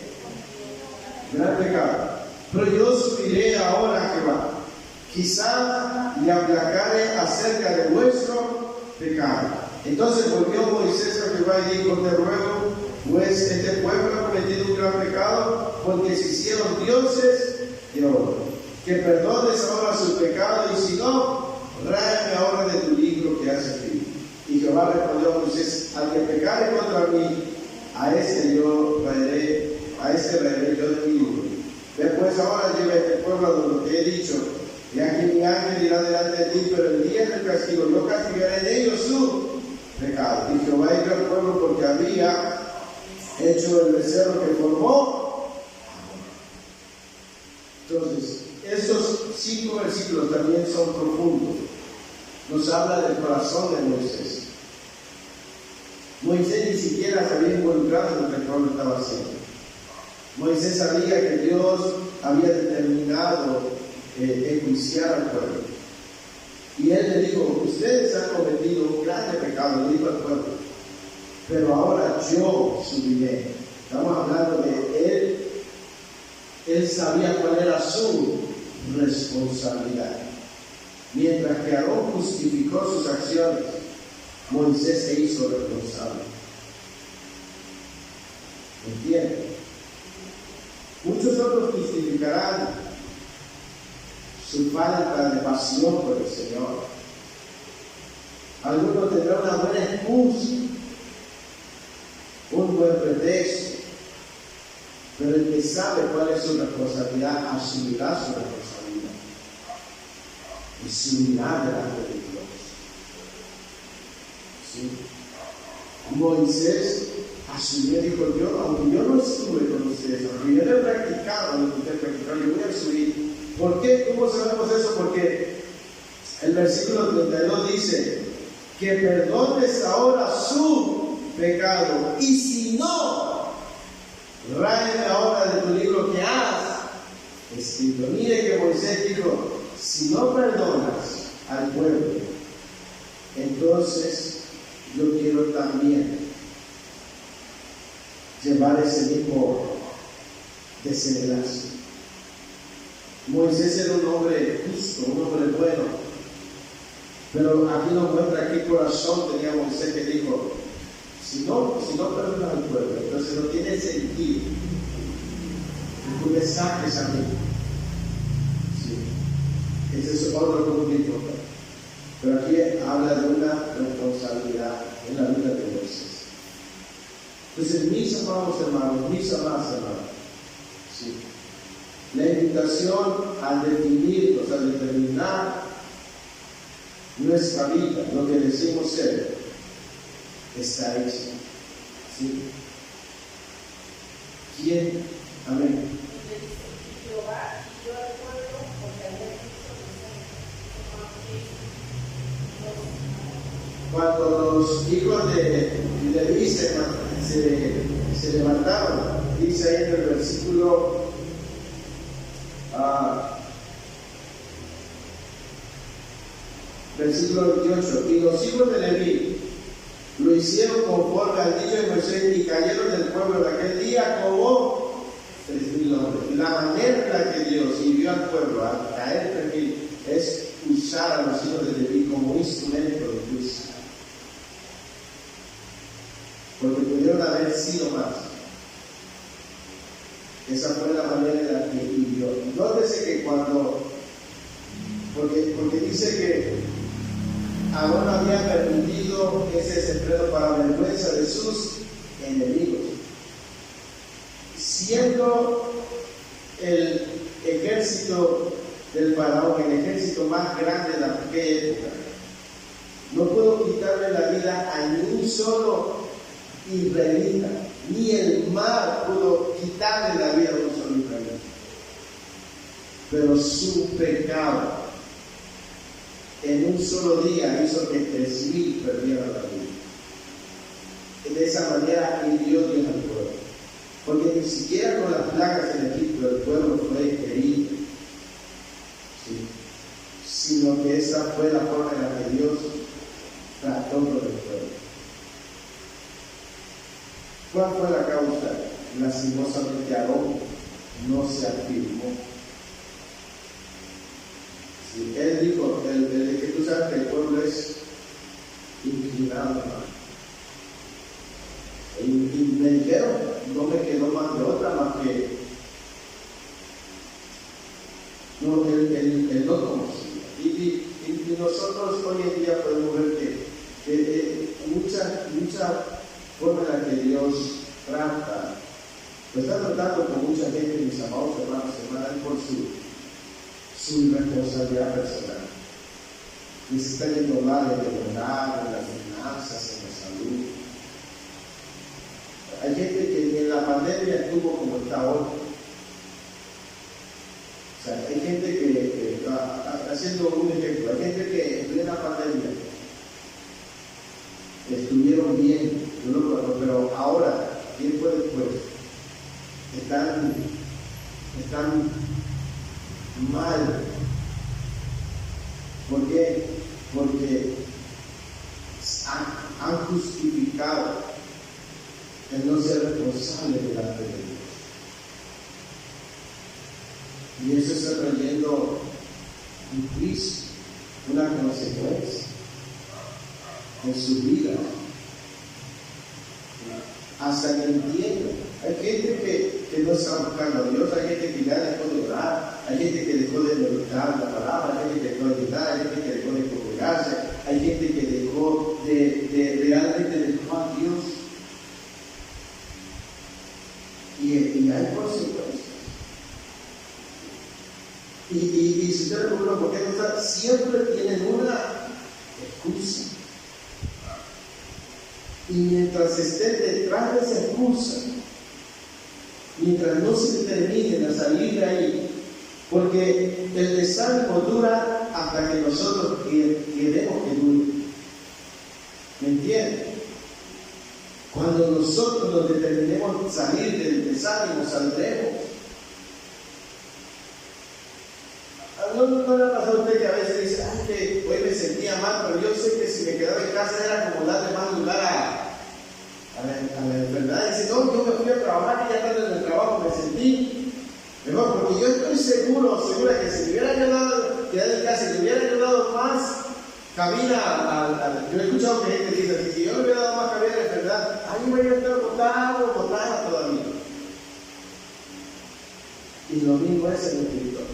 gran pecado, pero yo subiré ahora a Jehová, quizás le aplacaré acerca de vuestro pecado. Entonces volvió Moisés a Jehová y dijo: te ruego, pues este pueblo ha cometido un gran pecado, porque se hicieron dioses de oro. Que perdones ahora su pecado, y si no, ráeme ahora de tu libro que has escrito. Y Jehová respondió a Moisés: al que pecare contra mí, a este raeré yo de mi libro. Después ahora lleva este pueblo a donde te he dicho, y aquí mi ángel irá delante de ti, pero el día del castigo yo castigaré en ellos su pecado. Y Jehová hirió al pueblo porque había hecho el becerro que formó. Entonces, estos 5 versículos también son profundos. Nos habla del corazón de Moisés. Moisés ni siquiera se había involucrado en lo que el pueblo estaba haciendo. Moisés sabía que Dios había determinado enjuiciar al pueblo. Y él le dijo: ustedes han cometido un grande pecado, le dijo al pueblo, pero ahora yo subiré. Estamos hablando de él. Él sabía cuál era su responsabilidad. Mientras que Aarón justificó sus acciones, Moisés se hizo responsable. ¿Entienden? Muchos otros justificarán su falta de pasión por el Señor. Algunos tendrán una buena excusa, un buen pretexto, pero el que sabe cuál es su responsabilidad asumirá su responsabilidad y se unirá delante de Dios. ¿Sí? Moisés asumió y dijo: aunque yo no estuve con ustedes, aunque yo no he practicado lo que ustedes practicaron, yo voy a subir. ¿Por qué? ¿Cómo sabemos eso? Porque el versículo 32 dice: que perdones ahora su pecado, y si no, ráeme ahora de tu libro que has escrito. Mire que Moisés dijo: si no perdonas al pueblo, entonces yo quiero también llevar ese mismo desenlace. Moisés era un hombre justo, un hombre bueno, pero aquí nos muestra qué corazón tenía Moisés, que dijo: si no perdonas al pueblo, entonces no tiene sentido que tú me saques a mí. Sí. Ese es otro punto importante. Pero aquí habla de una responsabilidad en la vida de Moisés. Entonces, mis amados hermanos, mis amadas hermanas, sí, la invitación a definirnos, a determinar nuestra vida, lo que decimos ser, está hecho. ¿Sí? ¿Quién? Amén. Cuando los hijos de Leví se levantaron, dice ahí en el versículo 28, y los hijos de Leví lo hicieron conforme al dicho de Moisés, y cayeron del pueblo de aquel día como 3,000 hombres. La manera en la que Dios hirió al pueblo al caer 3,000 es usar a los hijos de Leví como instrumento de juicio, porque pudieron haber sido más. Esa fue la manera en la que hirió. Nótese que cuando Porque dice que Aarón había permitido ese desenfreno para vergüenza de sus enemigos, siendo el ejército del faraón el ejército más grande de aquella época. No puedo quitarle la vida a ni un solo israelita, ni el mar pudo quitarle la vida a un solo israelita. Pero su pecado en un solo día hizo que 3,000 perdieran la vida. De esa manera hirió Dios al pueblo, porque ni siquiera con las plagas en Egipto el pueblo fue herido, ¿sí? Sino que esa fue la forma en la que Dios trató con el pueblo. ¿Cuál fue la causa? Lastimosamente Aarón no se afirmó. Sí, él dijo, el que tú sabes que el pueblo es inclinado, hermano. Y me dijeron, no me quedó más de otra más que no, él no conocía. Y nosotros hoy en día podemos ver que mucha forma en la que Dios trata, lo está tratando con mucha gente, mis amados hermanos y hermanas, por su irresponsabilidad personal. Y se está yendo mal en el hogar, en las finanzas, en la salud. Hay gente que en la pandemia estuvo como está hoy. O sea, hay gente que haciendo un ejemplo, hay gente que en plena pandemia estuvieron bien, yo lo conozco, pero ahora, tiempo después, están mal. ¿Por qué? Porque han justificado el no ser responsable delante de Dios. Y eso está trayendo un juicio, una consecuencia en su vida. Hasta que entiendan. Hay gente que no está buscando a Dios, hay gente que ya dejó de orar, hay gente que dejó de meditar la palabra, hay gente que dejó de meditar, hay gente que dejó de congregarse, hay gente que dejó de realmente dejó a Dios. Y hay consecuencias. Y si ustedes preguntan por qué no está, siempre tienen una excusa. Y mientras estén detrás de esa excusa, mientras no se determinen a salir de ahí, porque el desánimo dura hasta que nosotros queremos que dure. ¿Me entienden? Cuando nosotros nos determinemos a salir del desánimo, saldremos. ¿No le ha pasado a usted que a veces dice, ay, que hoy me sentía mal, pero yo sé que si me quedaba en casa era como darle más lugar a la enfermedad? Y dice, no, yo me fui a trabajar y ya tarde en el trabajo me sentí mejor, porque yo estoy segura que si me hubiera quedado en casa y le hubiera ayudado más cabida yo he escuchado que gente dice así, si yo le hubiera dado más cabida a la enfermedad, ahí me hubiera estado botada todavía. Y lo mismo es en el espiritual.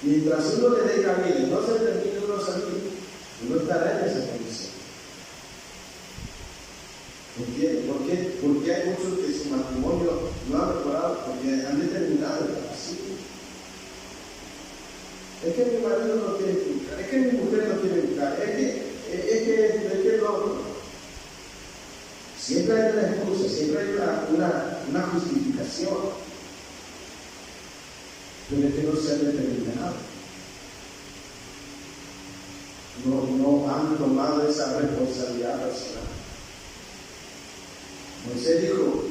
Mientras uno le dé cabida y no se termine uno salir, uno estará en esa condición. ¿Por qué? Porque hay muchos que su matrimonio no ha mejorado porque han determinado el así. Es que mi marido no quiere buscar, es que mi mujer no quiere buscar, es que no. Siempre hay una excusa, siempre hay una justificación. Pero es que no se han determinado. No han tomado esa responsabilidad personal. Moisés dijo,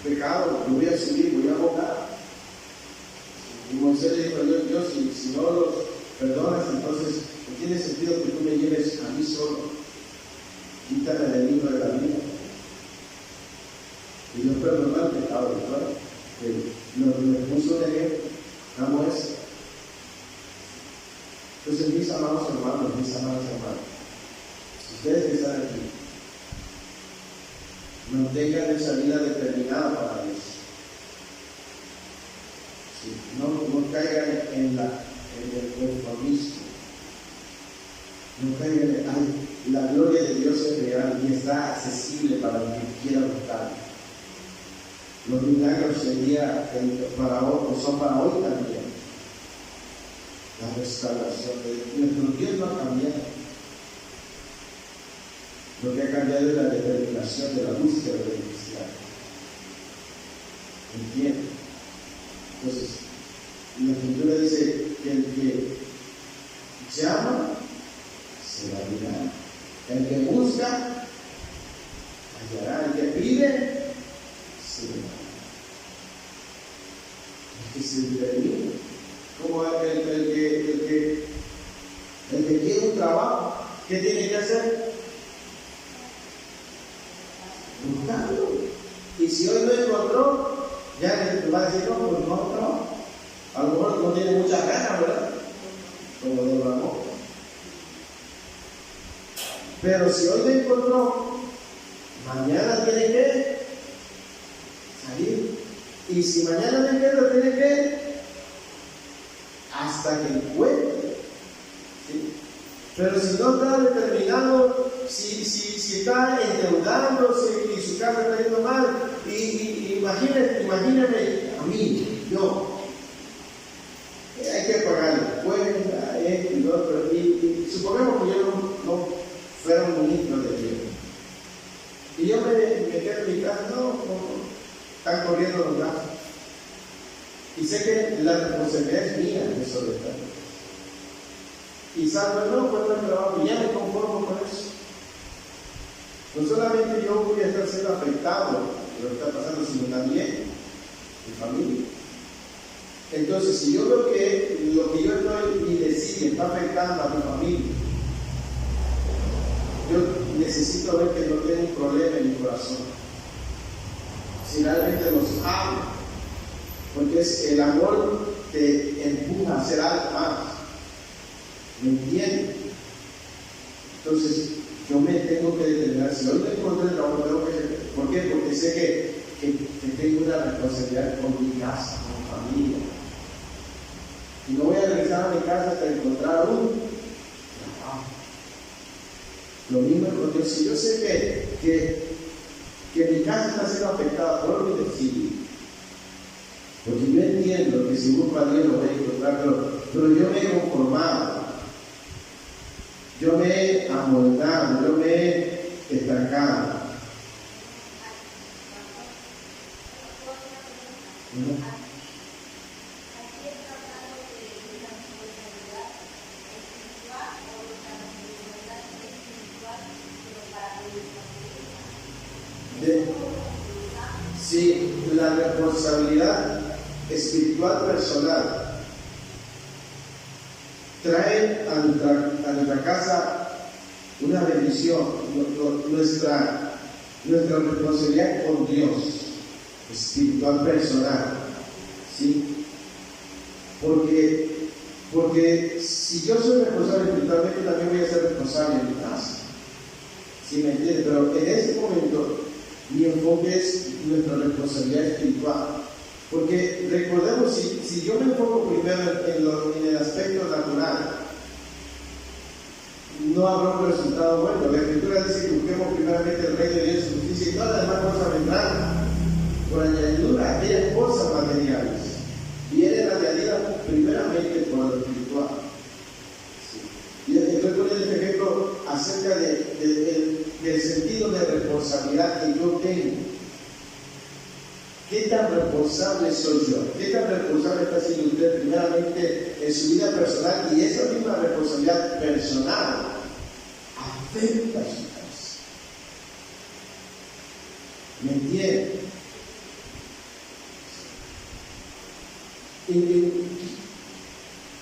pecado, yo voy a subir, voy a abogar. Y Moisés le dijo, Dios, si no los perdonas, entonces no tiene sentido que tú me lleves a mí solo. Quítame del libro de la vida. Y Dios perdonó el pecado, ¿verdad? Nos puso un ejemplo, damos eso. Entonces, mis amados hermanos, ustedes que están aquí, mantengan esa vida determinada para Dios. Sí, no caigan en en el conformismo. No caigan, la gloria de Dios es real y está accesible para el que quiera buscar. Los milagros son para hoy también. La restauración de nuestro Dios no ha cambiado. Lo que ha cambiado es la determinación de la búsqueda del cristiano. ¿Entienden? Entonces, la Escritura dice que el que llama será hallado. El que busca hallará. El que pide será. El que se determina. Como el que quiere un trabajo, ¿qué tiene que hacer? Buscarlo. Y si hoy no encontró, ya le va a decir, no, pues no trabajo. A lo mejor no tiene muchas ganas, ¿verdad? Como de Ramón. Pero si hoy no encontró, mañana tiene que salir. Y si mañana me queda, tiene que hasta que encuentre. ¿Sí? Pero si no está determinado, si está endeudándose y su casa está yendo mal, imagíneme a mí, yo. Hay que pagar la cuenta, esto y lo otro. Y supongamos que yo no fuera un ministro de Dios. Y yo me quedo en mi casa, no, están corriendo los gastos. Y sé que la responsabilidad es mía de solventar. Y salgo, no, pues no trabajo, y ya me conformo con eso. No solamente yo voy a estar siendo afectado de lo que está pasando, sino también mi familia. Entonces, si yo veo que lo que yo estoy y decido está afectando a mi familia, yo necesito ver que no tengo un problema en mi corazón. Si realmente los amo, porque el amor te empuja a hacer algo más. ¿Me entiendes? Entonces, yo me tengo que determinar. Si hoy no encontré el trabajo, tengo que hacer. ¿Por qué? Porque sé que tengo una responsabilidad con mi casa, con mi familia. Y no voy a regresar a mi casa hasta encontrar un trabajo. Lo mismo con Dios. Si yo sé que mi casa está siendo afectada por mi destino, porque yo entiendo que si busco a Dios lo voy a encontrar, pero yo me he conformado, yo me he amoldado, yo me he estancado. ¿No? Sí, la responsabilidad espiritual personal trae a nuestra casa una bendición, nuestra responsabilidad con Dios espiritual personal, ¿sí? Porque si yo soy responsable espiritualmente, también voy a ser responsable en mi casa, ¿sí me entiendes? Pero en ese momento mi enfoque es nuestra responsabilidad espiritual. Porque recordemos, si yo me enfoco primero en el aspecto natural, no habrá un resultado bueno. La Escritura dice que busquemos primeramente el reino de Dios y su justicia, y todas las demás cosas vendrán por añadidura, aquellas cosas materiales vienen añadidas primeramente por lo espiritual. Sí. Y estoy poniendo este ejemplo acerca del sentido de responsabilidad que yo tengo. ¿Qué tan responsable soy yo? ¿Qué tan responsable está siendo usted primeramente en su vida personal? Y esa misma responsabilidad personal afecta a su casa. ¿Me entiende?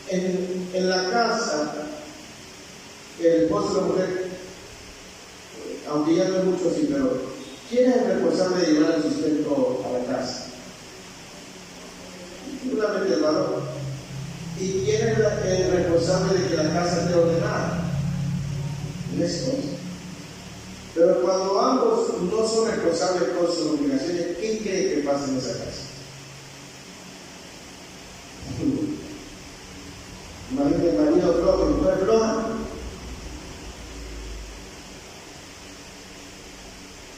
En la casa, el esposo y la mujer, aunque ya no es mucho así, pero ¿quién es el responsable de llevar el sustento a la casa? Seguramente el varón. ¿Y quién es el responsable de que la casa esté ordenada? El esposo. Pero cuando ambos no son responsables por sus obligaciones, ¿quién cree que pasa en esa casa? Imagínate el marido flojo y mujer floja.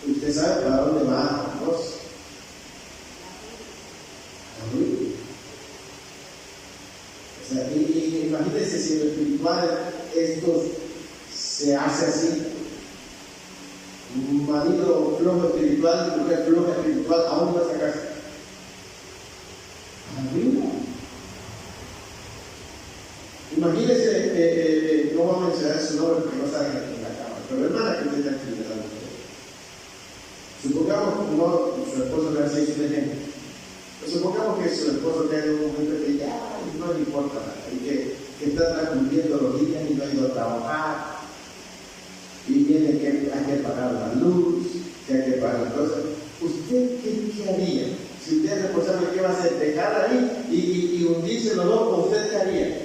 Usted sabe para dónde va la cosa. O sea, imagínense si en lo espiritual esto se hace así. Un marido flojo espiritual, mujer floja espiritual, ¿a dónde va a sacarse? Arriba. Imagínense, no voy a mencionar su nombre porque no saben en la cámara, pero hermana que usted está aquí, supongamos, no, su esposo le hace un ejemplo, pero supongamos que su esposo tiene un momento que ya no le importa nada, y que está transcurriendo los días y no ha ido a trabajar, y viene que hay que pagar la luz, que hay que pagar las cosas. ¿Usted qué haría? Si usted es responsable, ¿qué va a hacer? ¿Dejar ahí y hundirse los dos? ¿O usted qué haría?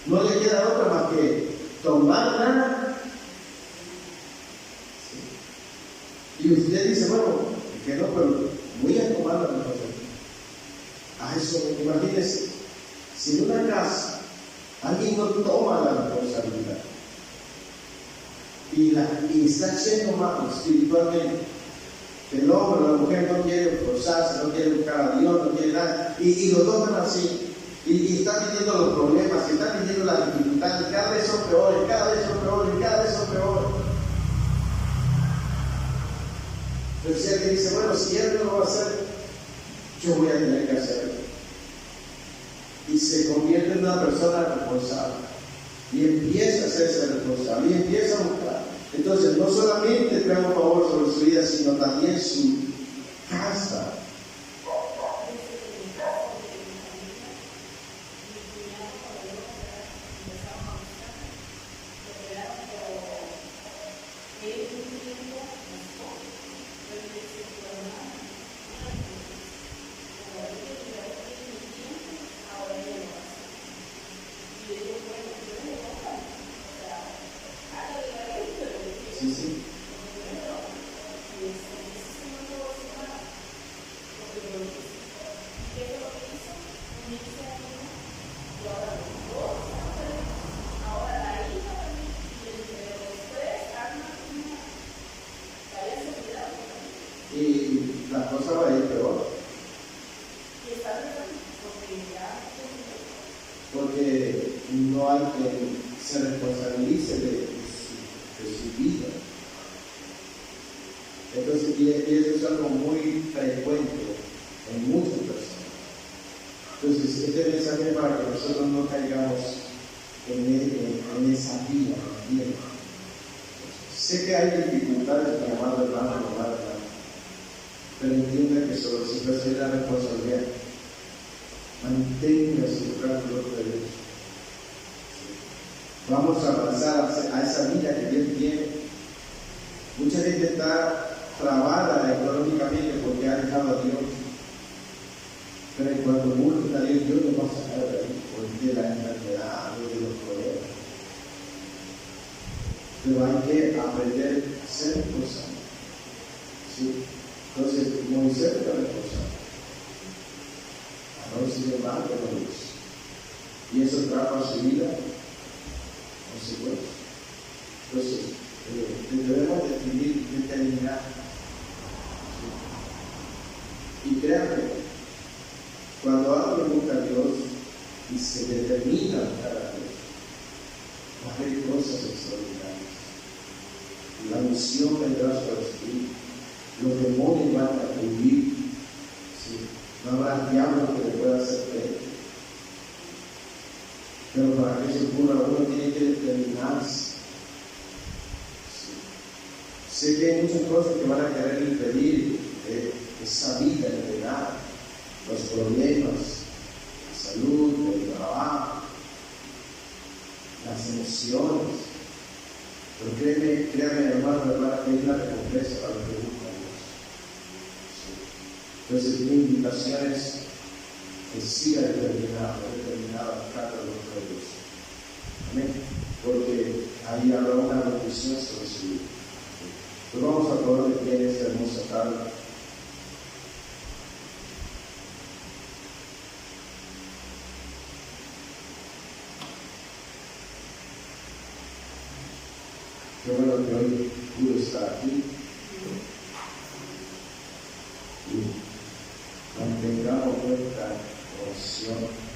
No le queda otra más que tomar nada. Sí. Y usted dice, bueno, que no, pero voy a tomar la responsabilidad. A eso, imagínese, si en una casa alguien no toma la responsabilidad y está lleno más espiritualmente, el hombre o la mujer no quiere esforzarse, no quiere buscar a Dios, no quiere nada, y los dos van así. Y están viviendo los problemas, y están viviendo las dificultades, y cada vez son peores, cada vez son peores, cada vez son peores. Pero si alguien dice, bueno, si él no lo va a hacer, yo voy a tener que hacerlo. Y se convierte en una persona responsable. Y empieza a hacerse responsable, y empieza a buscar. Entonces, no solamente trae un favor sobre su vida, sino también su casa. Y la cosa va a ir peor. Porque no hay que se responsabilice de su vida. Entonces, y eso es algo muy frecuente en muchas personas. Entonces, este mensaje es para que nosotros no caigamos en esa vida. Sé que hay dificultades, mi amado hermano, mi amada hermana, pero entienda que sobre su es la responsabilidad. Mantenga su brazo derecho. Vamos a avanzar a esa vida que Dios tiene. Mucha gente está trabada económicamente porque ha dejado a Dios. Pero cuando busca a Dios, Dios lo va a sacar de ahí, porque la enfermedad, de los problemas. Pero hay que aprender a ser responsable. ¿Sí? Entonces, Moisés era responsable. Ahora, sin embargo, no lo hizo. Y eso trajo a su vida consecuencias. Entonces, debemos determinar. ¿Sí? Y créanme, cuando alguien busca a Dios y se determina a buscar a Dios, va a haber cosas extraordinarias. La unción vendrá sobre el Espíritu. Los demonios van a huir. ¿Sí? No habrá diablo que le pueda hacer frente. Pero para que eso ocurra, uno tiene que determinarse. ¿Sí? Sé que hay muchas cosas que van a querer impedir esa vida entregada. Los problemas, la salud, el trabajo, las emociones. Pero créame, hermano, hermana, que hay una recompensa para los que buscan a Dios. Entonces, mi invitación es que siga determinado a buscar a los de Dios. Amén. Porque ahí habrá una bendición sobre su vida. Pues vamos a poner de pie en esta hermosa tarde. Qué bueno que hoy pude estar aquí. Y mantengamos nuestra oración